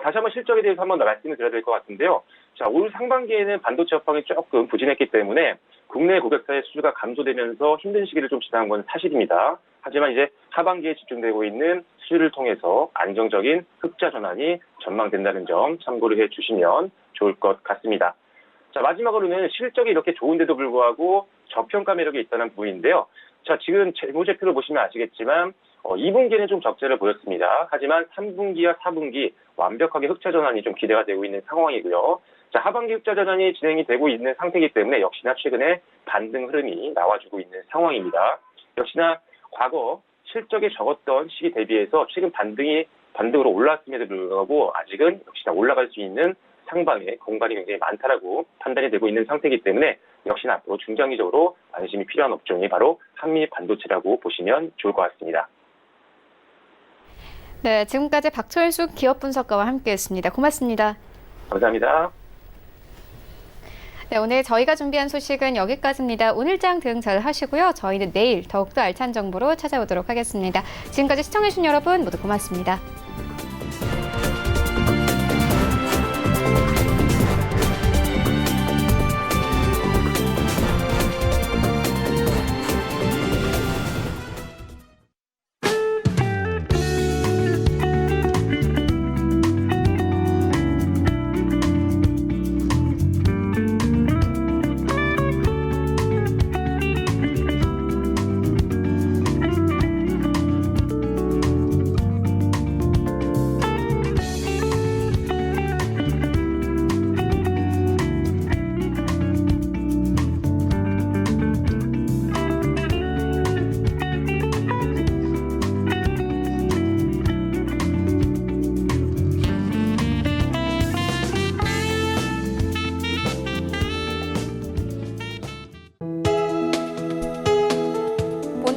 다시 한번 실적에 대해서 한번 말씀을 드려야 될 것 같은데요. 자, 올 상반기에는 반도체 업황이 조금 부진했기 때문에 국내 고객사의 수주가 감소되면서 힘든 시기를 좀 지난 건 사실입니다. 하지만 이제 하반기에 집중되고 있는 수주를 통해서 안정적인 흑자 전환이 전망된다는 점 참고를 해주시면 좋을 것 같습니다. 자, 마지막으로는 실적이 이렇게 좋은데도 불구하고 저평가 매력이 있다는 부분인데요. 자, 지금 재무제표를 보시면 아시겠지만 2분기는 좀 적자를 보였습니다. 하지만 3분기와 4분기 완벽하게 흑자 전환이 좀 기대가 되고 있는 상황이고요. 자, 하반기 흑자 전환이 진행이 되고 있는 상태이기 때문에 역시나 최근에 반등 흐름이 나와주고 있는 상황입니다. 역시나 과거 실적이 적었던 시기 대비해서 최근 반등으로 올랐음에도 불구하고 아직은 역시나 올라갈 수 있는 상방의 공간이 굉장히 많다라고 판단이 되고 있는 상태이기 때문에 역시나 앞으로 중장기적으로 관심이 필요한 업종이 바로 한미 반도체라고 보시면 좋을 것 같습니다. 네, 지금까지 박철숙 기업 분석가와 함께했습니다. 고맙습니다. 감사합니다. 네, 오늘 저희가 준비한 소식은 여기까지입니다. 오늘장 대응 잘 하시고요. 저희는 내일 더욱더 알찬 정보로 찾아오도록 하겠습니다. 지금까지 시청해주신 여러분 모두 고맙습니다.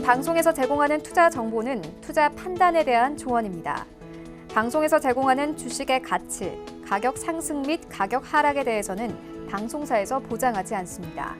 방송에서 제공하는 투자 정보는 투자 판단에 대한 조언입니다. 방송에서 제공하는 주식의 가치, 가격 상승 및 가격 하락에 대해서는 방송사에서 보장하지 않습니다.